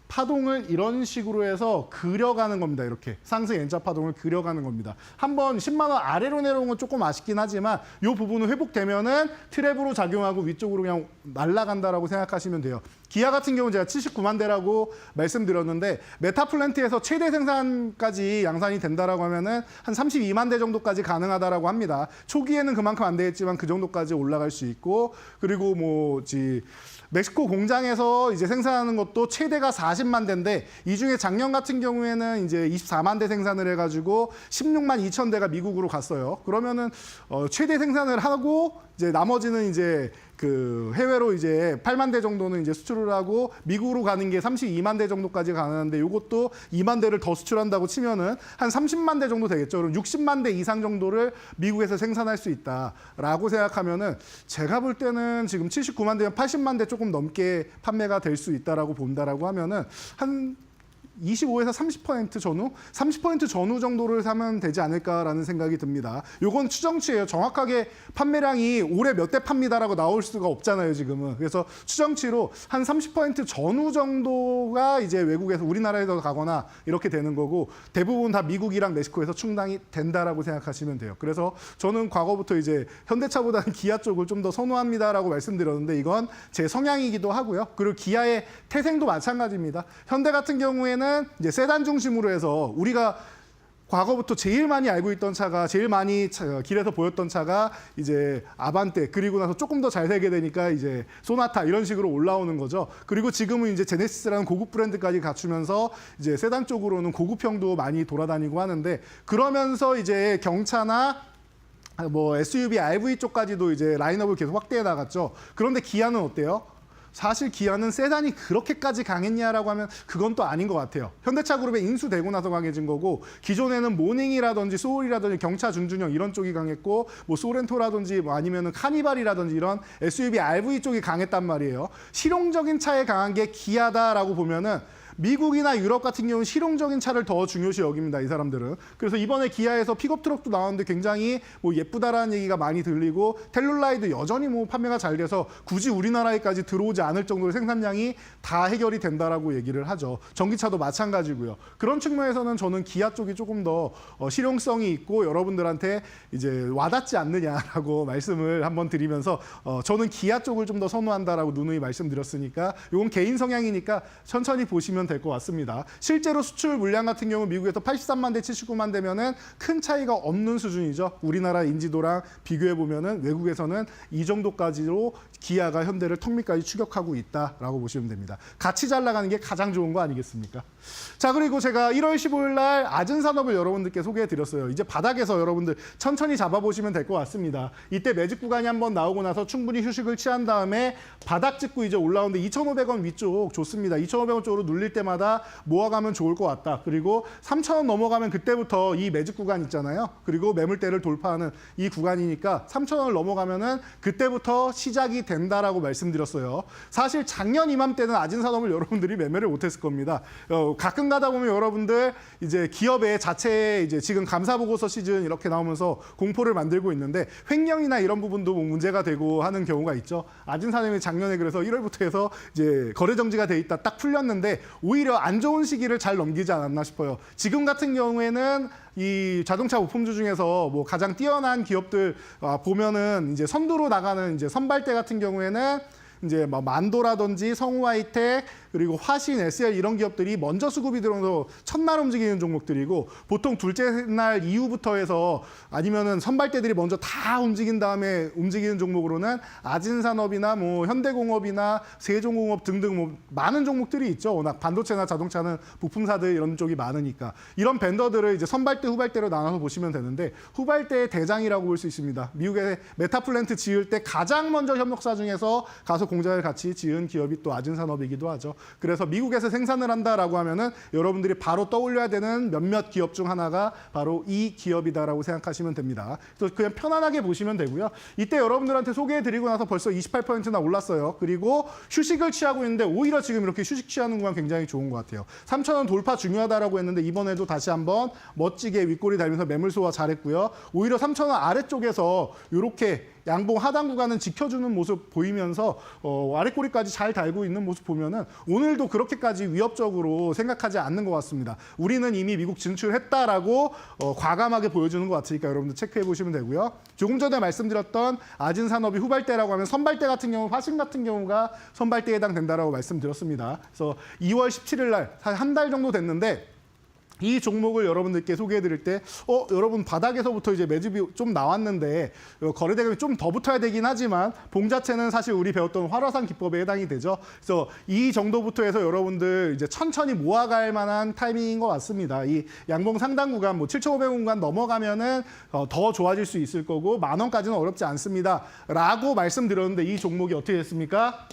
파동을 이런 식으로 해서 그려가는 겁니다. 이렇게 상승 N자 파동을 그려가는 겁니다. 한번 10만 원 아래로 내려온 건 조금 아쉽긴 하지만 이 부분은 회복되면은 트랩으로 작용하고 위쪽으로 그냥 날아간다라고 생각하시면 돼요. 기아 같은 경우는 제가 79만 대라고 말씀드렸는데 메타플랜트에서 최대 생산까지 양산이 된다라고 하면은 한 32만 대 정도까지 가능하다라고 합니다. 초기에는 그만큼 안 되겠지만 그 정도까지 올라갈 수 있고 그리고 멕시코 공장에서 이제 생산하는 것도 최대가 40만 대인데 이 중에 작년 같은 경우에는 이제 24만 대 생산을 해가지고 16만 2천 대가 미국으로 갔어요. 그러면은 최대 생산을 하고 이제 나머지는 이제 그 해외로 이제 8만 대 정도는 이제 수출을 하고 미국으로 가는 게 32만 대 정도까지 가능한데 이것도 2만 대를 더 수출한다고 치면은 한 30만 대 정도 되겠죠. 그럼 60만 대 이상 정도를 미국에서 생산할 수 있다라고 생각하면은 제가 볼 때는 지금 79만 대면 80만 대 조금 넘게 판매가 될 수 있다라고 본다라고 하면은 한 25에서 30% 전후, 30% 전후 정도를 사면 되지 않을까라는 생각이 듭니다. 요건 추정치예요. 정확하게 판매량이 올해 몇 대 팝니다라고 나올 수가 없잖아요, 지금은. 그래서 추정치로 한 30% 전후 정도가 이제 외국에서 우리나라에서 가거나 이렇게 되는 거고, 대부분 다 미국이랑 멕시코에서 충당이 된다라고 생각하시면 돼요. 그래서 저는 과거부터 이제 현대차보다는 기아 쪽을 좀 더 선호합니다라고 말씀드렸는데, 이건 제 성향이기도 하고요. 그리고 기아의 태생도 마찬가지입니다. 현대 같은 경우에는 이제 세단 중심으로 해서 우리가 과거부터 제일 많이 알고 있던 차가, 제일 많이 길에서 보였던 차가 이제 아반떼, 그리고 나서 조금 더 잘 살게 되니까 이제 소나타 이런 식으로 올라오는 거죠. 그리고 지금은 이제 제네시스라는 고급 브랜드까지 갖추면서 이제 세단 쪽으로는 고급형도 많이 돌아다니고 하는데, 그러면서 이제 경차나 뭐 SUV, RV 쪽까지도 이제 라인업을 계속 확대해 나갔죠. 그런데 기아는 어때요? 사실 기아는 세단이 그렇게까지 강했냐라고 하면 그건 또 아닌 것 같아요. 현대차 그룹에 인수되고 나서 강해진 거고, 기존에는 모닝이라든지 소울이라든지 경차 준준형 이런 쪽이 강했고, 뭐 소렌토라든지 뭐 아니면은 카니발이라든지 이런 SUV, RV 쪽이 강했단 말이에요. 실용적인 차에 강한 게 기아다라고 보면은 미국이나 유럽 같은 경우는 실용적인 차를 더 중요시 여깁니다, 이 사람들은. 그래서 이번에 기아에서 픽업 트럭도 나왔는데 굉장히 뭐 예쁘다라는 얘기가 많이 들리고, 텔룰라이도 여전히 뭐 판매가 잘 돼서 굳이 우리나라에까지 들어오지 않을 정도로 생산량이 다 해결이 된다라고 얘기를 하죠. 전기차도 마찬가지고요. 그런 측면에서는 저는 기아 쪽이 조금 더 실용성이 있고 여러분들한테 이제 와닿지 않느냐라고 말씀을 한번 드리면서, 저는 기아 쪽을 좀 더 선호한다라고 누누이 말씀드렸으니까 이건 개인 성향이니까 천천히 보시면 될 것 같습니다. 실제로 수출 물량 같은 경우 미국에서 83만 대, 79만 대면은 큰 차이가 없는 수준이죠. 우리나라 인지도랑 비교해 보면은 외국에서는 이 정도까지로 기아가 현대를 턱밑까지 추격하고 있다라고 보시면 됩니다. 같이 잘 나가는 게 가장 좋은 거 아니겠습니까? 자, 그리고 제가 1월 15일 날 아진산업을 여러분들께 소개해 드렸어요. 이제 바닥에서 여러분들 천천히 잡아보시면 될 것 같습니다. 이때 매직 구간이 한번 나오고 나서 충분히 휴식을 취한 다음에 바닥 찍고 이제 올라오는데 2,500원 위쪽 좋습니다. 2,500원 쪽으로 눌릴 때마다 모아가면 좋을 것 같다. 그리고 3,000원 넘어가면 그때부터 이 매직 구간 있잖아요. 그리고 매물대를 돌파하는 이 구간이니까 3,000원을 넘어가면은 그때부터 시작이 된다라고 말씀드렸어요. 사실 작년 이맘때는 아진산업을 여러분들이 매매를 못했을 겁니다. 가끔 가다 보면 여러분들 이제 기업의 자체 이제 지금 감사보고서 시즌 이렇게 나오면서 공포를 만들고 있는데, 횡령이나 이런 부분도 뭐 문제가 되고 하는 경우가 있죠. 아진산업이 작년에 그래서 1월부터 해서 이제 거래 정지가 돼 있다 딱 풀렸는데 오히려 안 좋은 시기를 잘 넘기지 않았나 싶어요. 지금 같은 경우에는 이 자동차 부품주 중에서 뭐 가장 뛰어난 기업들 보면은 이제 선두로 나가는 이제 선발대 같은 경우에는 이제 뭐 만도라든지 성우하이텍, 그리고 화신, SL 이런 기업들이 먼저 수급이 들어오면서 첫날 움직이는 종목들이고, 보통 둘째 날 이후부터 해서 아니면은 선발대들이 먼저 다 움직인 다음에 움직이는 종목으로는 아진산업이나 뭐 현대공업이나 세종공업 등등 뭐 많은 종목들이 있죠. 워낙 반도체나 자동차는 부품사들 이런 쪽이 많으니까. 이런 벤더들을 이제 선발대, 후발대로 나눠서 보시면 되는데, 후발대의 대장이라고 볼 수 있습니다. 미국의 메타플랜트 지을 때 가장 먼저 협력사 중에서 가서 공장을 같이 지은 기업이 또 아진산업이기도 하죠. 그래서 미국에서 생산을 한다라고 하면은 여러분들이 바로 떠올려야 되는 몇몇 기업 중 하나가 바로 이 기업이다라고 생각하시면 됩니다. 그래서 그냥 편안하게 보시면 되고요. 이때 여러분들한테 소개해드리고 나서 벌써 28%나 올랐어요. 그리고 휴식을 취하고 있는데 오히려 지금 이렇게 휴식 취하는 건 굉장히 좋은 것 같아요. 3,000원 돌파 중요하다라고 했는데 이번에도 다시 한번 멋지게 윗꼬리 달면서 매물 소화 잘했고요. 오히려 3,000원 아래쪽에서 이렇게 양봉 하단 구간은 지켜주는 모습 보이면서 아래꼬리까지 잘 달고 있는 모습 보면은 오늘도 그렇게까지 위협적으로 생각하지 않는 것 같습니다. 우리는 이미 미국 진출했다라고 과감하게 보여주는 것 같으니까 여러분들 체크해 보시면 되고요. 조금 전에 말씀드렸던 아진산업이 후발대라고 하면 선발대 같은 경우, 화신 같은 경우가 선발대에 해당된다라고 말씀드렸습니다. 그래서 2월 17일 날 한 달 정도 됐는데, 이 종목을 여러분들께 소개해드릴 때 여러분 바닥에서부터 이제 매집이 좀 나왔는데 거래 대금이 좀 더 붙어야 되긴 하지만 봉 자체는 사실 우리 배웠던 활화산 기법에 해당이 되죠. 그래서 이 정도부터 해서 여러분들 이제 천천히 모아갈 만한 타이밍인 것 같습니다. 이 양봉 상단 구간 뭐 7,500원 구간 넘어가면은 더 좋아질 수 있을 거고 10,000원까지는 어렵지 않습니다. 라고 말씀드렸는데 이 종목이 어떻게 됐습니까?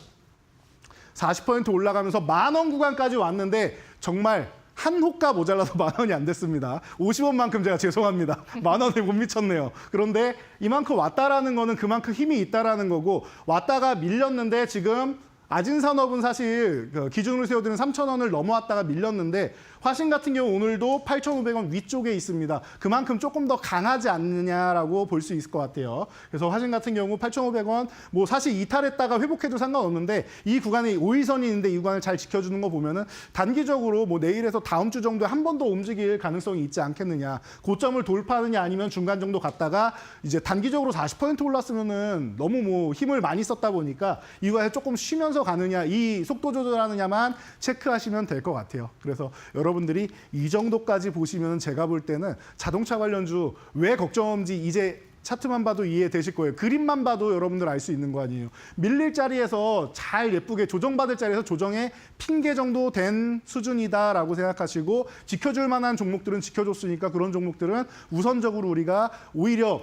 40% 올라가면서 10,000원 구간까지 왔는데 정말 한 호가 모자라서 10,000원이 안 됐습니다. 50원만큼 제가 죄송합니다. 10,000원에 못 미쳤네요. 그런데 이만큼 왔다라는 거는 그만큼 힘이 있다라는 거고, 왔다가 밀렸는데 지금 아진산업은 사실 그 기준으로 세워두는 3,000원을 넘어왔다가 밀렸는데 화신 같은 경우 오늘도 8,500원 위쪽에 있습니다. 그만큼 조금 더 강하지 않느냐라고 볼 수 있을 것 같아요. 그래서 화신 같은 경우 8,500원 뭐 사실 이탈했다가 회복해도 상관없는데 이 구간에 5일선이 있는데 이 구간을 잘 지켜주는 거 보면은 단기적으로 뭐 내일에서 다음 주 정도에 한 번 더 움직일 가능성이 있지 않겠느냐. 고점을 돌파하느냐 아니면 중간 정도 갔다가 이제 단기적으로 40% 올랐으면은 너무 뭐 힘을 많이 썼다 보니까 이 구간에 조금 쉬면서 가느냐 이 속도 조절하느냐만 체크하시면 될 것 같아요. 그래서 여러분들이 이 정도까지 보시면 제가 볼 때는 자동차 관련주 왜 걱정인지 이제 차트만 봐도 이해되실 거예요. 그림만 봐도 여러분들 알 수 있는 거 아니에요. 밀릴 자리에서 잘 예쁘게 조정받을 자리에서 조정의 핑계 정도 된 수준이다라고 생각하시고 지켜줄 만한 종목들은 지켜줬으니까 그런 종목들은 우선적으로 우리가 오히려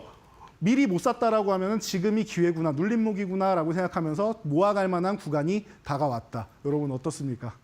미리 못 샀다라고 하면 지금이 기회구나, 눌림목이구나라고 생각하면서 모아갈 만한 구간이 다가왔다. 여러분 어떻습니까?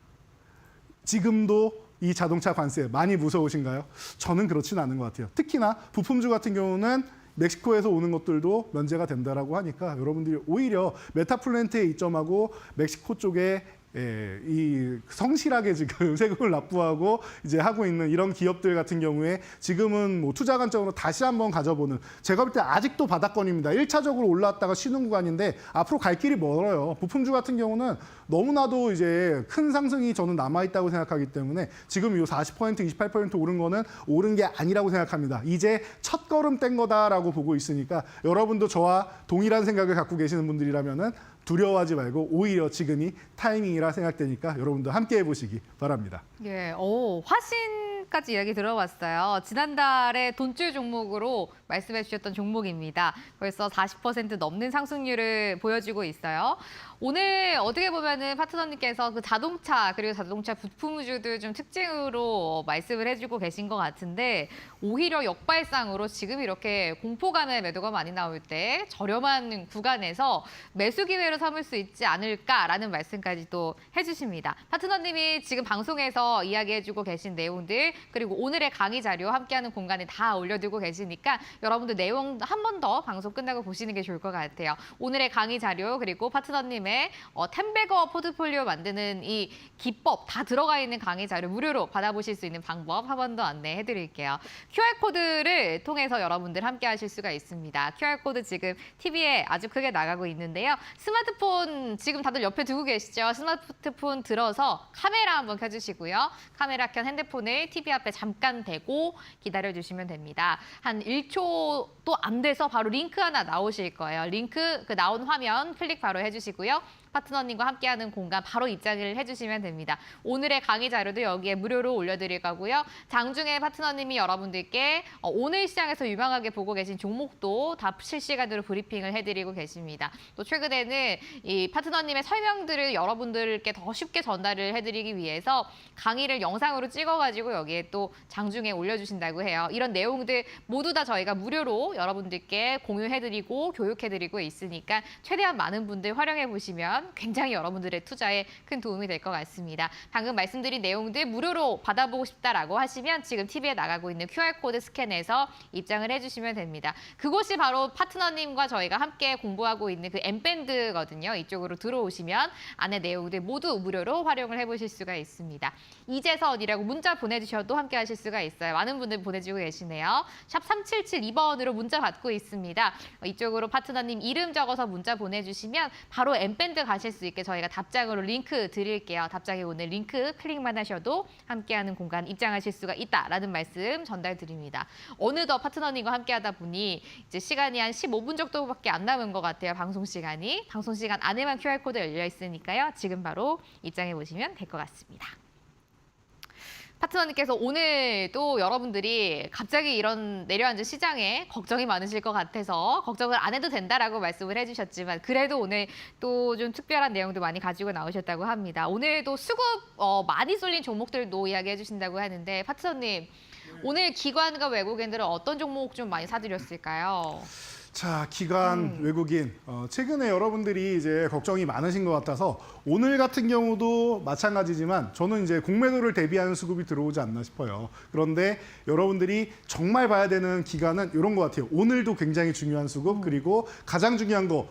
지금도 이 자동차 관세 많이 무서우신가요? 저는 그렇진 않은 것 같아요. 특히나 부품주 같은 경우는 멕시코에서 오는 것들도 면제가 된다라고 하니까 여러분들이 오히려 메타플랜트에 이점하고 멕시코 쪽에 이 성실하게 지금 세금을 납부하고 이제 하고 있는 이런 기업들 같은 경우에 지금은 뭐 투자 관점으로 다시 한번 가져보는 제가 볼 때 아직도 바닥권입니다. 1차적으로 올라왔다가 쉬는 구간인데 앞으로 갈 길이 멀어요. 부품주 같은 경우는 너무나도 이제 큰 상승이 저는 남아있다고 생각하기 때문에 지금 이 40%, 28% 오른 거는 오른 게 아니라고 생각합니다. 이제 첫 걸음 뗀 거다라고 보고 있으니까 여러분도 저와 동일한 생각을 갖고 계시는 분들이라면은 두려워하지 말고 오히려 지금이 타이밍이라 생각되니까 여러분도 함께 해보시기 바랍니다. 예, 화신까지 이야기 들어봤어요. 지난달에 돈줄 종목으로 말씀해 주셨던 종목입니다. 벌써 40% 넘는 상승률을 보여주고 있어요. 오늘 어떻게 보면은 파트너님께서 그 자동차 그리고 자동차 부품주들 좀 특징으로 말씀을 해주고 계신 것 같은데 오히려 역발상으로 지금 이렇게 공포감의 매도가 많이 나올 때 저렴한 구간에서 매수 기회로 삼을 수 있지 않을까라는 말씀까지 또 해주십니다. 파트너님이 지금 방송에서 이야기해주고 계신 내용들 그리고 오늘의 강의 자료 함께하는 공간에 다 올려두고 계시니까 여러분들 내용 한 번 더 방송 끝나고 보시는 게 좋을 것 같아요. 오늘의 강의 자료 그리고 파트너님의 템베거 포트폴리오 만드는 이 기법 다 들어가 있는 강의 자료 무료로 받아보실 수 있는 방법 한 번 더 안내해드릴게요. QR코드를 통해서 여러분들 함께 하실 수가 있습니다. QR코드 지금 TV에 아주 크게 나가고 있는데요. 스마트폰 지금 다들 옆에 두고 계시죠? 스마트폰 들어서 카메라 한번 켜주시고요. 카메라 켠 핸드폰을 TV 앞에 잠깐 대고 기다려주시면 됩니다. 한 1초도 안 돼서 바로 링크 하나 나오실 거예요. 링크 그 나온 화면 클릭 바로 해주시고요. 파트너님과 함께하는 공간 바로 입장을 해주시면 됩니다. 오늘의 강의 자료도 여기에 무료로 올려드릴 거고요. 장중에 파트너님이 여러분들께 오늘 시장에서 유망하게 보고 계신 종목도 다 실시간으로 브리핑을 해드리고 계십니다. 또 최근에는 이 파트너님의 설명들을 여러분들께 더 쉽게 전달을 해드리기 위해서 강의를 영상으로 찍어가지고 여기에 또 장중에 올려주신다고 해요. 이런 내용들 모두 다 저희가 무료로 여러분들께 공유해드리고 교육해드리고 있으니까 최대한 많은 분들 활용해보시면 굉장히 여러분들의 투자에 큰 도움이 될 것 같습니다. 방금 말씀드린 내용들 무료로 받아보고 싶다라고 하시면 지금 TV에 나가고 있는 QR코드 스캔해서 입장을 해주시면 됩니다. 그곳이 바로 파트너님과 저희가 함께 공부하고 있는 그 M밴드거든요. 이쪽으로 들어오시면 안에 내용들 모두 무료로 활용을 해보실 수가 있습니다. 이재선이라고 문자 보내주셔도 함께 하실 수가 있어요. 많은 분들 보내주고 계시네요. 샵 3772번으로 문자 받고 있습니다. 이쪽으로 파트너님 이름 적어서 문자 보내주시면 바로 M밴드 가실 수 있게 저희가 답장으로 링크 드릴게요. 답장에 오늘 링크 클릭만 하셔도 함께하는 공간 입장하실 수가 있다라는 말씀 전달드립니다. 어느덧 파트너님과 함께하다 보니 이제 시간이 한 15분 정도밖에 안 남은 것 같아요. 방송 시간이. 방송 시간 안에만 QR코드 열려 있으니까요. 지금 바로 입장해 보시면 될 것 같습니다. 파트너님께서 오늘 또 여러분들이 갑자기 이런 내려앉은 시장에 걱정이 많으실 것 같아서 걱정을 안 해도 된다라고 말씀을 해주셨지만 그래도 오늘 또 좀 특별한 내용도 많이 가지고 나오셨다고 합니다. 오늘도 수급 많이 쏠린 종목들도 이야기해 주신다고 하는데 파트너님 오늘 기관과 외국인들은 어떤 종목 좀 많이 사드렸을까요? 자, 기관 외국인 최근에 여러분들이 이제 걱정이 많으신 것 같아서 오늘 같은 경우도 마찬가지지만 저는 이제 공매도를 대비하는 수급이 들어오지 않나 싶어요. 그런데 여러분들이 정말 봐야 되는 기간은 이런 것 같아요. 오늘도 굉장히 중요한 수급 그리고 가장 중요한 거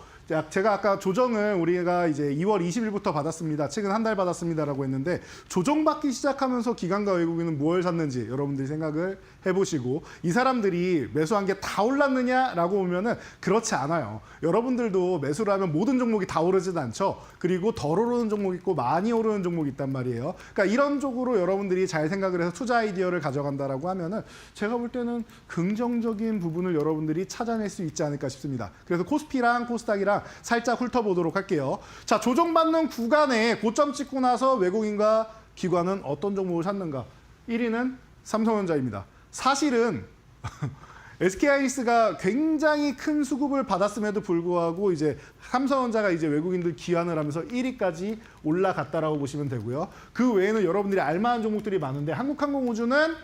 제가 아까 조정을 우리가 이제 2월 20일부터 받았습니다. 최근 한 달 받았습니다라고 했는데 조정받기 시작하면서 기관과 외국인은 뭘 샀는지 여러분들이 생각을 해보시고 이 사람들이 매수한 게 다 올랐느냐라고 보면은 그렇지 않아요. 여러분들도 매수를 하면 모든 종목이 다 오르진 않죠. 그리고 덜 오르는 종목 있고 많이 오르는 종목이 있단 말이에요. 그러니까 이런 쪽으로 여러분들이 잘 생각을 해서 투자 아이디어를 가져간다라고 하면은 제가 볼 때는 긍정적인 부분을 여러분들이 찾아낼 수 있지 않을까 싶습니다. 그래서 코스피랑 코스닥이랑 살짝 훑어보도록 할게요. 자, 조정받는 구간에 고점 찍고 나서 외국인과 기관은 어떤 종목을 샀는가? 1위는 삼성전자입니다. 사실은 SK하이닉스가 굉장히 큰 수급을 받았음에도 불구하고 이제 삼성전자가 이제 외국인들 기환을 하면서 1위까지 올라갔다라고 보시면 되고요. 그 외에는 여러분들이 알만한 종목들이 많은데 한국항공우주는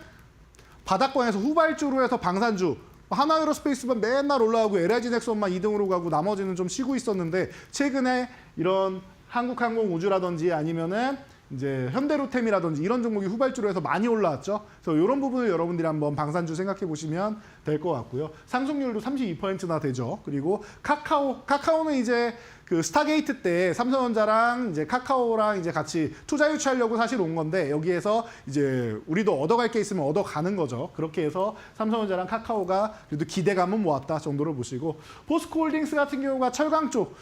바닥권에서 후발주로 해서 방산주 하나에어로스페이스만 맨날 올라가고 LIG넥스원만 2등으로 가고 나머지는 좀 쉬고 있었는데 최근에 이런 한국항공우주라든지 아니면은 이제 현대로템이라든지 이런 종목이 후발주로 해서 많이 올라왔죠. 그래서 이런 부분을 여러분들이 한번 방산주 생각해 보시면 될 것 같고요. 상승률도 32%나 되죠. 그리고 카카오는 이제 그 스타게이트 때 삼성전자랑 이제 카카오랑 이제 같이 투자 유치하려고 사실 온 건데 여기에서 이제 우리도 얻어갈 게 있으면 얻어가는 거죠. 그렇게 해서 삼성전자랑 카카오가 그래도 기대감은 모았다 정도로 보시고 포스코홀딩스 같은 경우가 철강 쪽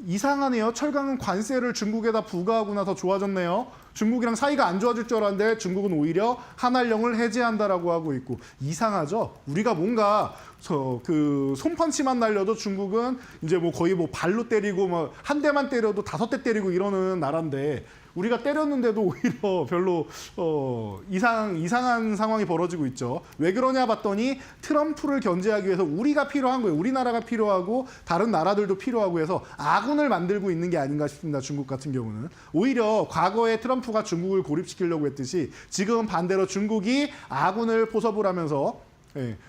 이상하네요. 철강은 관세를 중국에다 부과하고 나서 좋아졌네요. 중국이랑 사이가 안 좋아질 줄 알았는데 중국은 오히려 한알령을 해제한다라고 하고 있고 이상하죠. 우리가 뭔가 그 손펀치만 날려도 중국은 이제 뭐 거의 뭐 발로 때리고 뭐 한 대만 때려도 5대 때리고 이러는 나라인데 우리가 때렸는데도 오히려 별로 이상한 상황이 벌어지고 있죠. 왜 그러냐 봤더니 트럼프를 견제하기 위해서 우리가 필요한 거예요. 우리나라가 필요하고 다른 나라들도 필요하고 해서 아군을 만들고 있는 게 아닌가 싶습니다. 중국 같은 경우는. 오히려 과거에 트럼프가 중국을 고립시키려고 했듯이 지금 반대로 중국이 아군을 포섭을 하면서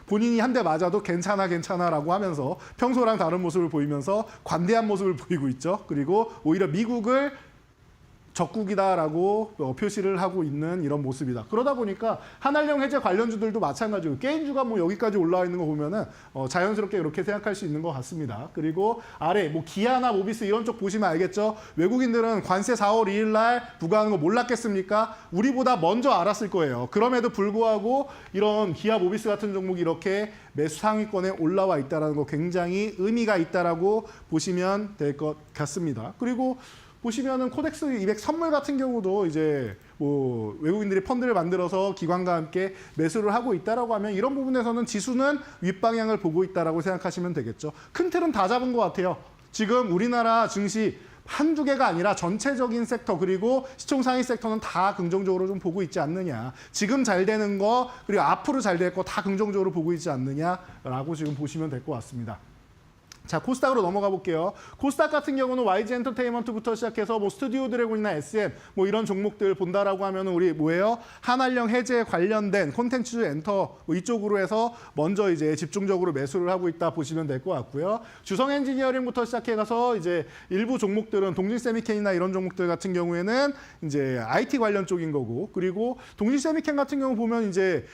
본인이 한 대 맞아도 괜찮아라고 하면서 평소랑 다른 모습을 보이면서 관대한 모습을 보이고 있죠. 그리고 오히려 미국을 적국이다라고 표시를 하고 있는 이런 모습이다. 그러다 보니까 한알령 해제 관련주들도 마찬가지고 게임주가 뭐 여기까지 올라와 있는 거 보면은 자연스럽게 이렇게 생각할 수 있는 것 같습니다. 그리고 아래 뭐 기아나 모비스 이런 쪽 보시면 알겠죠. 외국인들은 관세 4월 2일 날 부과하는 거 몰랐겠습니까? 우리보다 먼저 알았을 거예요. 그럼에도 불구하고 이런 기아 모비스 같은 종목이 이렇게 매수 상위권에 올라와 있다는 거 굉장히 의미가 있다라고 보시면 될 것 같습니다. 그리고 보시면은 코덱스 200 선물 같은 경우도 이제 뭐 외국인들이 펀드를 만들어서 기관과 함께 매수를 하고 있다라고 하면 이런 부분에서는 지수는 윗방향을 보고 있다라고 생각하시면 되겠죠. 큰 틀은 다 잡은 것 같아요. 지금 우리나라 증시 한두 개가 아니라 전체적인 섹터 그리고 시총 상위 섹터는 다 긍정적으로 좀 보고 있지 않느냐. 지금 잘 되는 거 그리고 앞으로 잘 될 거 다 긍정적으로 보고 있지 않느냐라고 지금 보시면 될 것 같습니다. 자, 코스닥으로 넘어가 볼게요. 코스닥 같은 경우는 YG 엔터테인먼트부터 시작해서 뭐 스튜디오 드래곤이나 SM 뭐 이런 종목들 본다라고 하면 우리 뭐예요? 한알령 해제 관련된 콘텐츠 엔터 뭐 이쪽으로 해서 먼저 이제 집중적으로 매수를 하고 있다 보시면 될 것 같고요. 주성 엔지니어링부터 시작해 가서 이제 일부 종목들은 동진 세미캔이나 이런 종목들 같은 경우에는 이제 IT 관련 쪽인 거고 그리고 동진 세미캔 같은 경우 보면 이제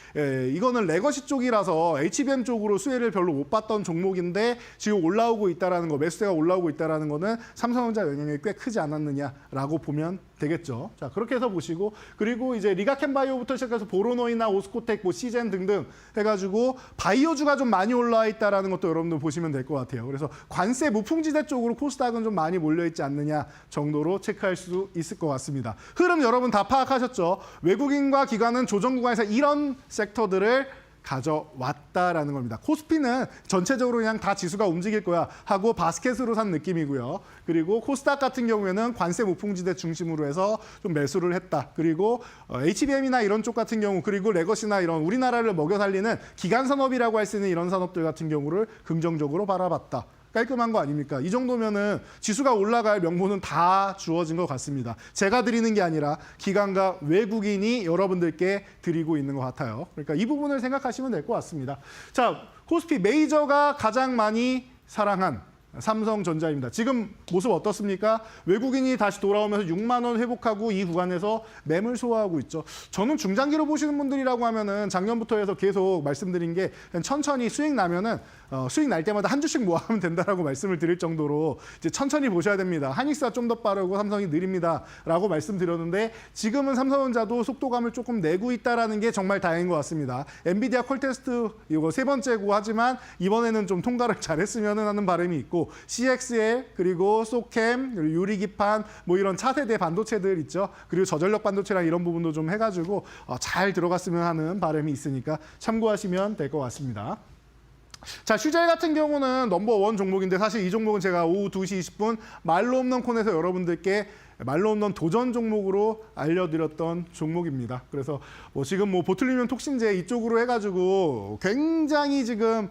이거는 레거시 쪽이라서 HBM 쪽으로 수혜를 별로 못 봤던 종목인데 지금 올라오고 있다라는 거, 매수세가 올라오고 있다라는 거는 삼성전자 영향이 꽤 크지 않았느냐라고 보면 되겠죠. 자, 그렇게 해서 보시고 그리고 이제 리가켄바이오부터 시작해서 보로노이나 오스코텍, 뭐 시젠 등등 해가지고 바이오주가 좀 많이 올라와 있다라는 것도 여러분들 보시면 될 것 같아요. 그래서 관세 무풍지대 쪽으로 코스닥은 좀 많이 몰려 있지 않느냐 정도로 체크할 수 있을 것 같습니다. 흐름 여러분 다 파악하셨죠? 외국인과 기관은 조정 구간에서 이런 섹터들을 가져왔다라는 겁니다. 코스피는 전체적으로 그냥 다 지수가 움직일 거야 하고 바스켓으로 산 느낌이고요. 그리고 코스닥 같은 경우에는 관세 무풍지대 중심으로 해서 좀 매수를 했다. 그리고 HBM이나 이런 쪽 같은 경우 그리고 레거시나 이런 우리나라를 먹여 살리는 기간 산업이라고 할 수 있는 이런 산업들 같은 경우를 긍정적으로 바라봤다. 깔끔한 거 아닙니까? 이 정도면은 지수가 올라갈 명분은 다 주어진 것 같습니다. 제가 드리는 게 아니라 기관과 외국인이 여러분들께 드리고 있는 것 같아요. 그러니까 이 부분을 생각하시면 될 것 같습니다. 자, 코스피 메이저가 가장 많이 사랑한 삼성전자입니다. 지금 모습 어떻습니까? 외국인이 다시 돌아오면서 6만 원 회복하고 이 구간에서 매물 소화하고 있죠. 저는 중장기로 보시는 분들이라고 하면은 작년부터 해서 계속 말씀드린 게 천천히 수익 나면은 수익 날 때마다 한 주씩 모아하면 된다라고 말씀을 드릴 정도로 이제 천천히 보셔야 됩니다. 하닉스가 좀 더 빠르고 삼성이 느립니다라고 말씀드렸는데 지금은 삼성전자도 속도감을 조금 내고 있다라는 게 정말 다행인 것 같습니다. 엔비디아 콜 테스트 이거 세 번째고 하지만 이번에는 좀 통과를 잘했으면 하는 바람이 있고 CXL 그리고 소캠 그리고 유리기판 뭐 이런 차세대 반도체들 있죠. 그리고 저전력 반도체랑 이런 부분도 좀 해가지고 잘 들어갔으면 하는 바람이 있으니까 참고하시면 될 것 같습니다. 자, 슈젤 같은 경우는 넘버원 종목인데 사실 이 종목은 제가 오후 2시 20분 말로 없는 콘에서 여러분들께 말로 없는 도전 종목으로 알려드렸던 종목입니다. 그래서 뭐 지금 뭐 보툴리늄 톡신제 이쪽으로 해가지고 굉장히 지금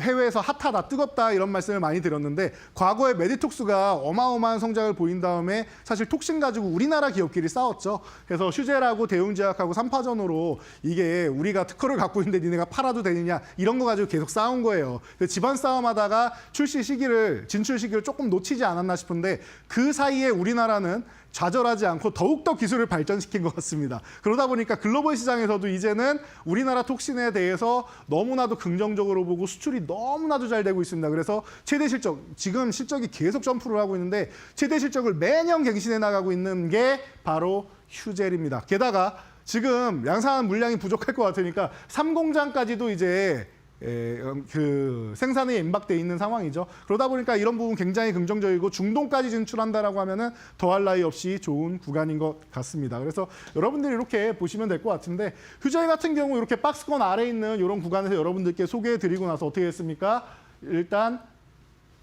해외에서 핫하다, 뜨겁다 이런 말씀을 많이 드렸는데 과거에 메디톡스가 어마어마한 성장을 보인 다음에 사실 톡신 가지고 우리나라 기업끼리 싸웠죠. 그래서 슈젤하고 대웅제약하고 3파전으로 이게 우리가 특허를 갖고 있는데 니네가 팔아도 되느냐 이런 거 가지고 계속 싸운 거예요. 집안 싸움하다가 진출 시기를 조금 놓치지 않았나 싶은데 그 사이에 우리나라는 좌절하지 않고 더욱더 기술을 발전시킨 것 같습니다. 그러다 보니까 글로벌 시장에서도 이제는 우리나라 톡신에 대해서 너무나도 긍정적으로 보고 수출이 너무나도 잘 되고 있습니다. 그래서 최대 실적, 지금 실적이 계속 점프를 하고 있는데 최대 실적을 매년 갱신해 나가고 있는 게 바로 슈젤입니다. 게다가 지금 양산한 물량이 부족할 것 같으니까 3공장까지도 이제 그 생산에 임박돼 있는 상황이죠. 그러다 보니까 이런 부분 굉장히 긍정적이고 중동까지 진출한다라고 하면은 더할 나위 없이 좋은 구간인 것 같습니다. 그래서 여러분들이 이렇게 보시면 될 것 같은데 휴젤 같은 경우 이렇게 박스권 아래 있는 이런 구간에서 여러분들께 소개해드리고 나서 어떻게 했습니까? 일단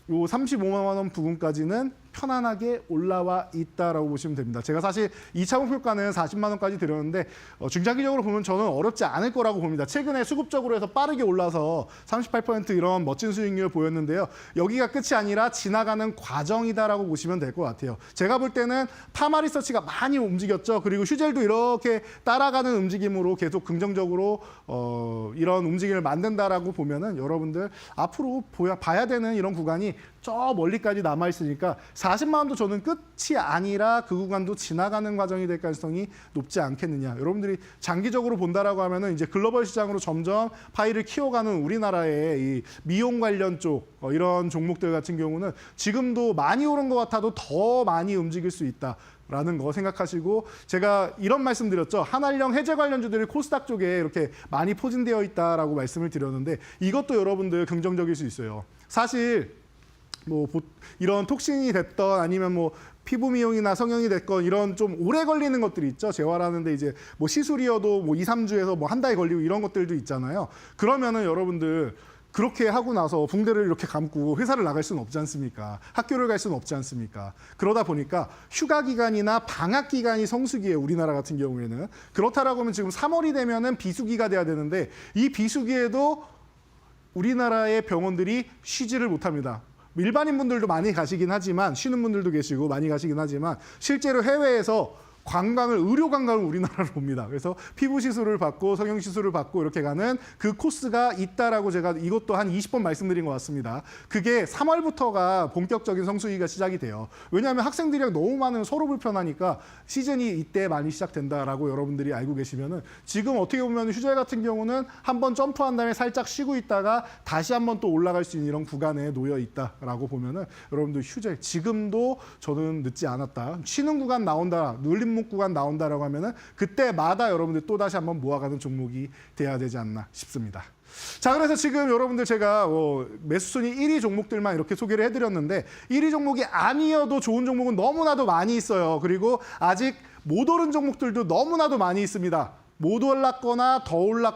요 35만 원 부분까지는 편안하게 올라와 있다라고 보시면 됩니다. 제가 사실 2차 목표가는 40만 원까지 드렸는데 중장기적으로 보면 저는 어렵지 않을 거라고 봅니다. 최근에 수급적으로 해서 빠르게 올라서 38% 이런 멋진 수익률을 보였는데요. 여기가 끝이 아니라 지나가는 과정이다라고 보시면 될 것 같아요. 제가 볼 때는 파마리서치가 많이 움직였죠. 그리고 슈젤도 이렇게 따라가는 움직임으로 계속 긍정적으로 이런 움직임을 만든다라고 보면은 여러분들 앞으로 봐야 되는 이런 구간이 저 멀리까지 남아 있으니까 40만 원도 저는 끝이 아니라 그 구간도 지나가는 과정이 될 가능성이 높지 않겠느냐. 여러분들이 장기적으로 본다라고 하면은 이제 글로벌 시장으로 점점 파이를 키워가는 우리나라의 이 미용 관련 쪽 이런 종목들 같은 경우는 지금도 많이 오른 것 같아도 더 많이 움직일 수 있다. 라는 거 생각하시고 제가 이런 말씀 드렸죠. 한알령 해제 관련주들이 코스닥 쪽에 이렇게 많이 포진되어 있다라고 말씀을 드렸는데 이것도 여러분들 긍정적일 수 있어요. 사실 뭐 이런 톡신이 됐던 아니면 뭐 피부 미용이나 성형이 됐건 이런 좀 오래 걸리는 것들이 있죠. 재활하는데 이제 뭐 시술이어도 뭐 2, 3주에서 뭐 한 달 걸리고 이런 것들도 있잖아요. 그러면은 여러분들 그렇게 하고 나서 붕대를 이렇게 감고 회사를 나갈 수는 없지 않습니까? 학교를 갈 수는 없지 않습니까? 그러다 보니까 휴가 기간이나 방학 기간이 성수기예요. 우리나라 같은 경우에는. 그렇다라고 하면 지금 3월이 되면은 비수기가 돼야 되는데 이 비수기에도 우리나라의 병원들이 쉬지를 못합니다. 일반인 분들도 많이 가시긴 하지만 쉬는 분들도 계시고 많이 가시긴 하지만 실제로 해외에서 의료 관광을 우리나라로 옵니다. 그래서 피부 시술을 받고 성형 시술을 받고 이렇게 가는 그 코스가 있다라고 제가 이것도 한 20번 말씀드린 것 같습니다. 그게 3월부터가 본격적인 성수기가 시작이 돼요. 왜냐하면 학생들이랑 너무 많으면 서로 불편하니까 시즌이 이때 많이 시작된다라고 여러분들이 알고 계시면은 지금 어떻게 보면 휴젤 같은 경우는 한번 점프한 다음에 살짝 쉬고 있다가 다시 한번 또 올라갈 수 있는 이런 구간에 놓여 있다라고 보면은 여러분들 휴젤 지금도 저는 늦지 않았다. 쉬는 구간 나온다. 눌림 구간 나온다라고 하면은 그때마다 여러분들 또 다시 한번 모아가는 종목이 돼야 되지 않나 싶습니다. 자, 그래서 지금 여러분들 제가 매수순위 1위 종목들만 이렇게 소개를 해드렸는데 1위 종목이 아니어도 좋은 종목은 너무나도 많이 있어요. 그리고 아직 못 오른 종목들도 너무나도 많이 있습니다. 못 올랐거나 덜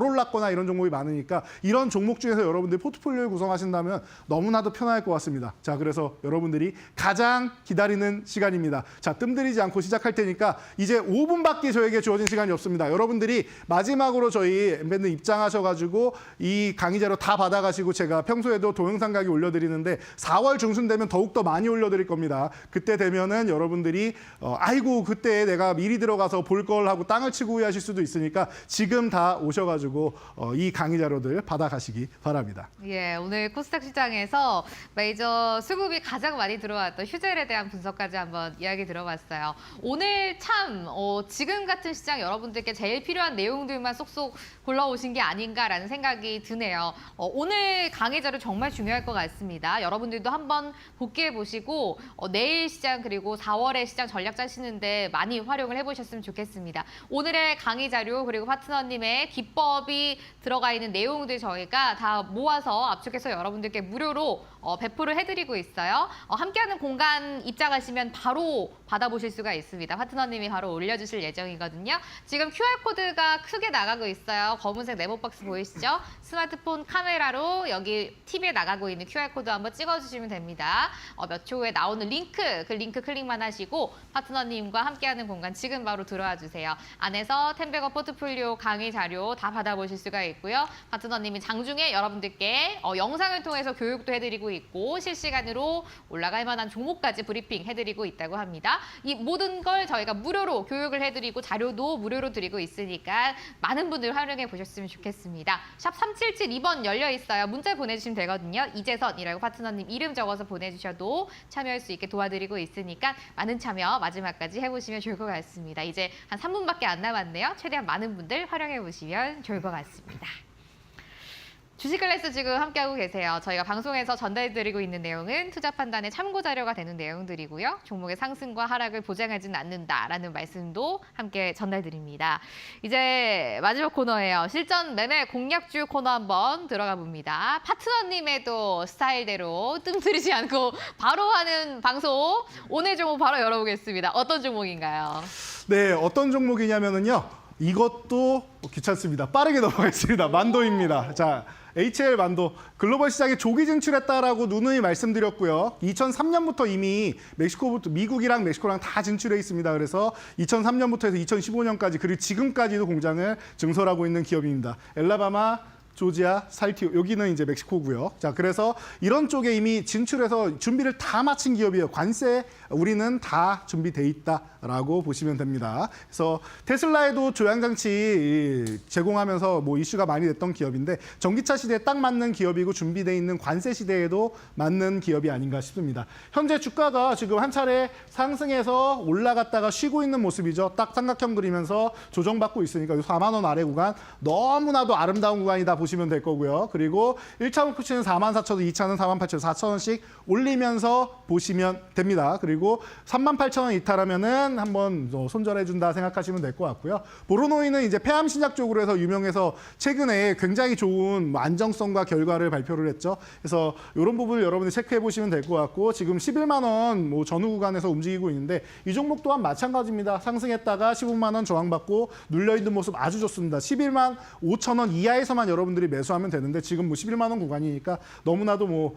올랐거나 이런 종목이 많으니까 이런 종목 중에서 여러분들이 포트폴리오를 구성하신다면 너무나도 편할 것 같습니다. 자, 그래서 여러분들이 가장 기다리는 시간입니다. 자, 뜸들이지 않고 시작할 테니까 이제 5분밖에 저에게 주어진 시간이 없습니다. 여러분들이 마지막으로 저희 엠밴드 입장하셔가지고 이 강의 자료 다 받아가시고 제가 평소에도 동영상 강의 올려드리는데 4월 중순 되면 더욱더 많이 올려드릴 겁니다. 그때 되면은 여러분들이 아이고 그때 내가 미리 들어가서 볼 걸 하고 땅을 치고 소유하실 수도 있으니까 지금 다 오셔가지고 이 강의 자료들 받아가시기 바랍니다. 예, 오늘 코스닥 시장에서 메이저 수급이 가장 많이 들어왔던 휴젤에 대한 분석까지 한번 이야기 들어봤어요. 오늘 참 지금 같은 시장 여러분들께 제일 필요한 내용들만 쏙쏙 골라오신 게 아닌가라는 생각이 드네요. 오늘 강의 자료 정말 중요할 것 같습니다. 여러분들도 한번 복귀해 보시고 내일 시장 그리고 4월의 시장 전략 짜시는데 많이 활용을 해보셨으면 좋겠습니다. 오늘의 강의 자료 그리고 파트너님의 기법이 들어가 있는 내용들 저희가 다 모아서 압축해서 여러분들께 무료로 배포를 해드리고 있어요. 함께하는 공간 입장하시면 바로 받아보실 수가 있습니다. 파트너님이 바로 올려주실 예정이거든요. 지금 QR코드가 크게 나가고 있어요. 검은색 네모박스 보이시죠? 스마트폰 카메라로 여기 TV에 나가고 있는 QR코드 한번 찍어주시면 됩니다. 몇 초 후에 나오는 링크, 그 링크 클릭만 하시고 파트너님과 함께하는 공간 지금 바로 들어와 주세요. 안에서 텐베거 포트폴리오 강의 자료 다 받아보실 수가 있고요. 파트너님이 장중에 여러분들께 영상을 통해서 교육도 해드리고 있고 실시간으로 올라갈 만한 종목까지 브리핑 해드리고 있다고 합니다. 이 모든 걸 저희가 무료로 교육을 해드리고 자료도 무료로 드리고 있으니까 많은 분들 활용해 보셨으면 좋겠습니다. 샵 3772번 열려 있어요. 문자 보내주시면 되거든요. 이재선이라고 파트너님 이름 적어서 보내주셔도 참여할 수 있게 도와드리고 있으니까 많은 참여 마지막까지 해보시면 좋을 것 같습니다. 이제 한 3분밖에 안 남았네요. 최대한 많은 분들 활용해 보시면 좋을 것 같습니다. 주식 클래스 지금 함께하고 계세요. 저희가 방송에서 전달드리고 있는 내용은 투자 판단의 참고 자료가 되는 내용들이고요. 종목의 상승과 하락을 보장하지는 않는다라는 말씀도 함께 전달드립니다. 이제 마지막 코너예요. 실전 매매 공략주 코너 한번 들어가 봅니다. 파트너님의 또 스타일대로 뜸들이지 않고 바로 하는 방송. 오늘 종목 바로 열어보겠습니다. 어떤 종목인가요? 네, 어떤 종목이냐면요. 이것도 귀찮습니다. 빠르게 넘어가겠습니다. 만도입니다. 자, HL 만도 글로벌 시장에 조기 진출했다라고 누누이 말씀드렸고요. 2003년부터 이미 멕시코부터 미국이랑 멕시코랑 다 진출해 있습니다. 그래서 2003년부터 해서 2015년까지 그리고 지금까지도 공장을 증설하고 있는 기업입니다. 엘라바마, 조지아, 살티오 여기는 이제 멕시코고요. 자, 그래서 이런 쪽에 이미 진출해서 준비를 다 마친 기업이에요. 관세 우리는 다 준비돼 있다라고 보시면 됩니다. 그래서 테슬라에도 조향장치 제공하면서 뭐 이슈가 많이 됐던 기업인데 전기차 시대에 딱 맞는 기업이고 준비돼 있는 관세 시대에도 맞는 기업이 아닌가 싶습니다. 현재 주가가 지금 한 차례 상승해서 올라갔다가 쉬고 있는 모습이죠. 딱 삼각형 그리면서 조정받고 있으니까 4만 원 아래 구간 너무나도 아름다운 구간이다 보시면 될 거고요. 그리고 1차 목표치는 44,000원, 2차는 48,400원씩 올리면서 보시면 됩니다. 그리고 38,000원 이탈하면은 한번 손절해준다 생각하시면 될 것 같고요. 보로노이는 이제 폐암 신약 쪽으로 해서 유명해서 최근에 굉장히 좋은 안정성과 결과를 발표를 했죠. 그래서 이런 부분을 여러분들 체크해 보시면 될 것 같고 지금 11만 원 뭐 전후 구간에서 움직이고 있는데 이 종목 또한 마찬가지입니다. 상승했다가 15만 원 저항받고 눌려있는 모습 아주 좋습니다. 11만 5천 원 이하에서만 여러분들이 매수하면 되는데 지금 뭐 11만 원 구간이니까 너무나도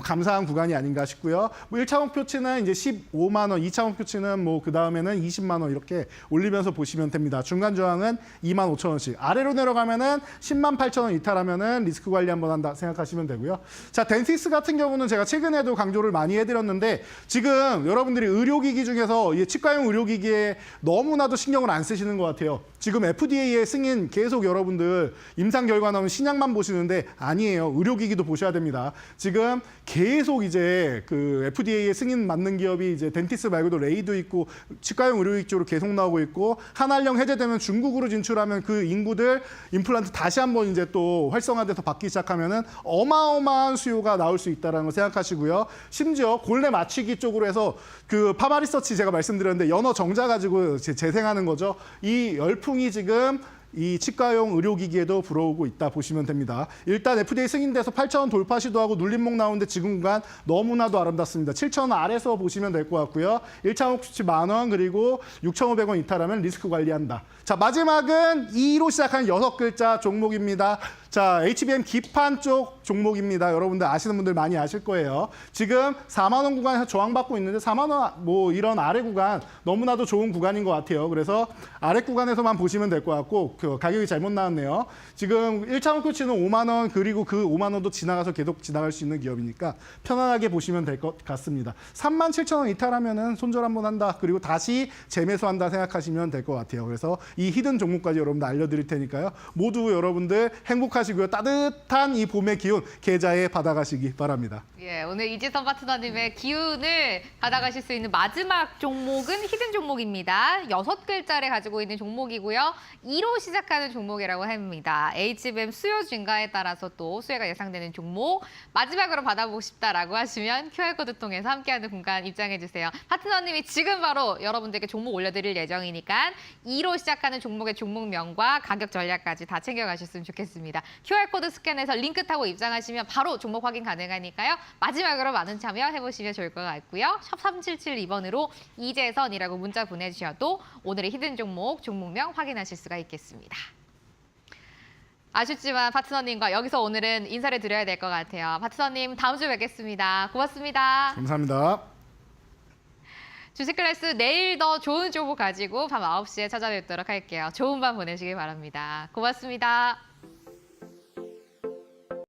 감사한 구간이 아닌가 싶고요. 뭐 1차 목표치는 이제 15만 원, 2차 목표치는 뭐 그 다음에는 20만 원 이렇게 올리면서 보시면 됩니다. 중간 저항은 2만 5천 원씩. 아래로 내려가면은 10만 8천 원 이탈하면은 리스크 관리 한번 한다 생각하시면 되고요. 자, 덴티스 같은 경우는 제가 최근에도 강조를 많이 해드렸는데 지금 여러분들이 의료기기 중에서 이 치과용 의료기기에 너무나도 신경을 안 쓰시는 것 같아요. 지금 FDA의 승인 계속 여러분들 임상 결과 나오면 신약만 보시는데 아니에요. 의료기기도 보셔야 됩니다. 지금 계속 이제 그 FDA의 승인 맞는 기업이 이제 덴티스 말고도 레이도 있고 치과용 의료기기 쪽으로 계속 나오고 있고 한한령 해제되면 중국으로 진출하면 그 인구들 임플란트 다시 한번 이제 또 활성화돼서 받기 시작하면은 어마어마한 수요가 나올 수 있다는 거 생각하시고요. 심지어 골래 맞추기 쪽으로 해서 그 파마리서치 제가 말씀드렸는데 연어 정자 가지고 재생하는 거죠. 이 열풍이 지금 이 치과용 의료기기에도 불어오고 있다 보시면 됩니다. 일단 FDA 승인돼서 8,000원 돌파 시도하고 눌림목 나오는데 지금 구간 너무나도 아름답습니다. 7,000원 아래서 보시면 될 것 같고요. 1차 목표치 10,000원 그리고 6,500원 이탈하면 리스크 관리한다. 자, 마지막은 2로 시작하는 6글자 종목입니다. 자, HBM 기판 쪽 종목입니다. 여러분들 아시는 분들 많이 아실 거예요. 지금 4만 원 구간에서 저항받고 있는데 4만 원 뭐 이런 아래 구간 너무나도 좋은 구간인 것 같아요. 그래서 아래 구간에서만 보시면 될 것 같고 그 가격이 잘못 나왔네요. 지금 1차 목표치는 5만 원, 그리고 그 5만 원도 지나가서 계속 지나갈 수 있는 기업이니까 편안하게 보시면 될 것 같습니다. 3만 7천 원 이탈하면은 손절 한번 한다. 그리고 다시 재매수한다 생각하시면 될 것 같아요. 그래서 이 히든 종목까지 여러분들 알려드릴 테니까요. 모두 여러분들 행복하시고요. 따뜻한 이 봄의 기운 계좌에 받아가시기 바랍니다. 예, 오늘 이재선 파트너님의 기운을 받아가실 수 있는 마지막 종목은 히든 종목입니다. 6글자를 가지고 있는 종목이고요. 2로 시작하는 종목이라고 합니다. HBM 수요 증가에 따라서 또 수혜가 예상되는 종목. 마지막으로 받아보고 싶다라고 하시면 QR코드 통해서 함께하는 공간 입장해주세요. 파트너님이 지금 바로 여러분들께 종목 올려드릴 예정이니까 2로 시작하는 종목의 종목명과 가격 전략까지 다 챙겨가셨으면 좋겠습니다. QR코드 스캔해서 링크 타고 입장하시면 바로 종목 확인 가능하니까요. 마지막으로 많은 참여 해보시면 좋을 것 같고요. 샵 3772번으로 이재선이라고 문자 보내주셔도 오늘의 히든 종목, 종목명 확인하실 수가 있겠습니다. 아쉽지만 파트너님과 여기서 오늘은 인사를 드려야 될 것 같아요. 파트너님 다음 주에 뵙겠습니다. 고맙습니다. 감사합니다. 주식 클래스 내일 더 좋은 정보 가지고 밤 9시에 찾아뵙도록 할게요. 좋은 밤 보내시길 바랍니다. 고맙습니다.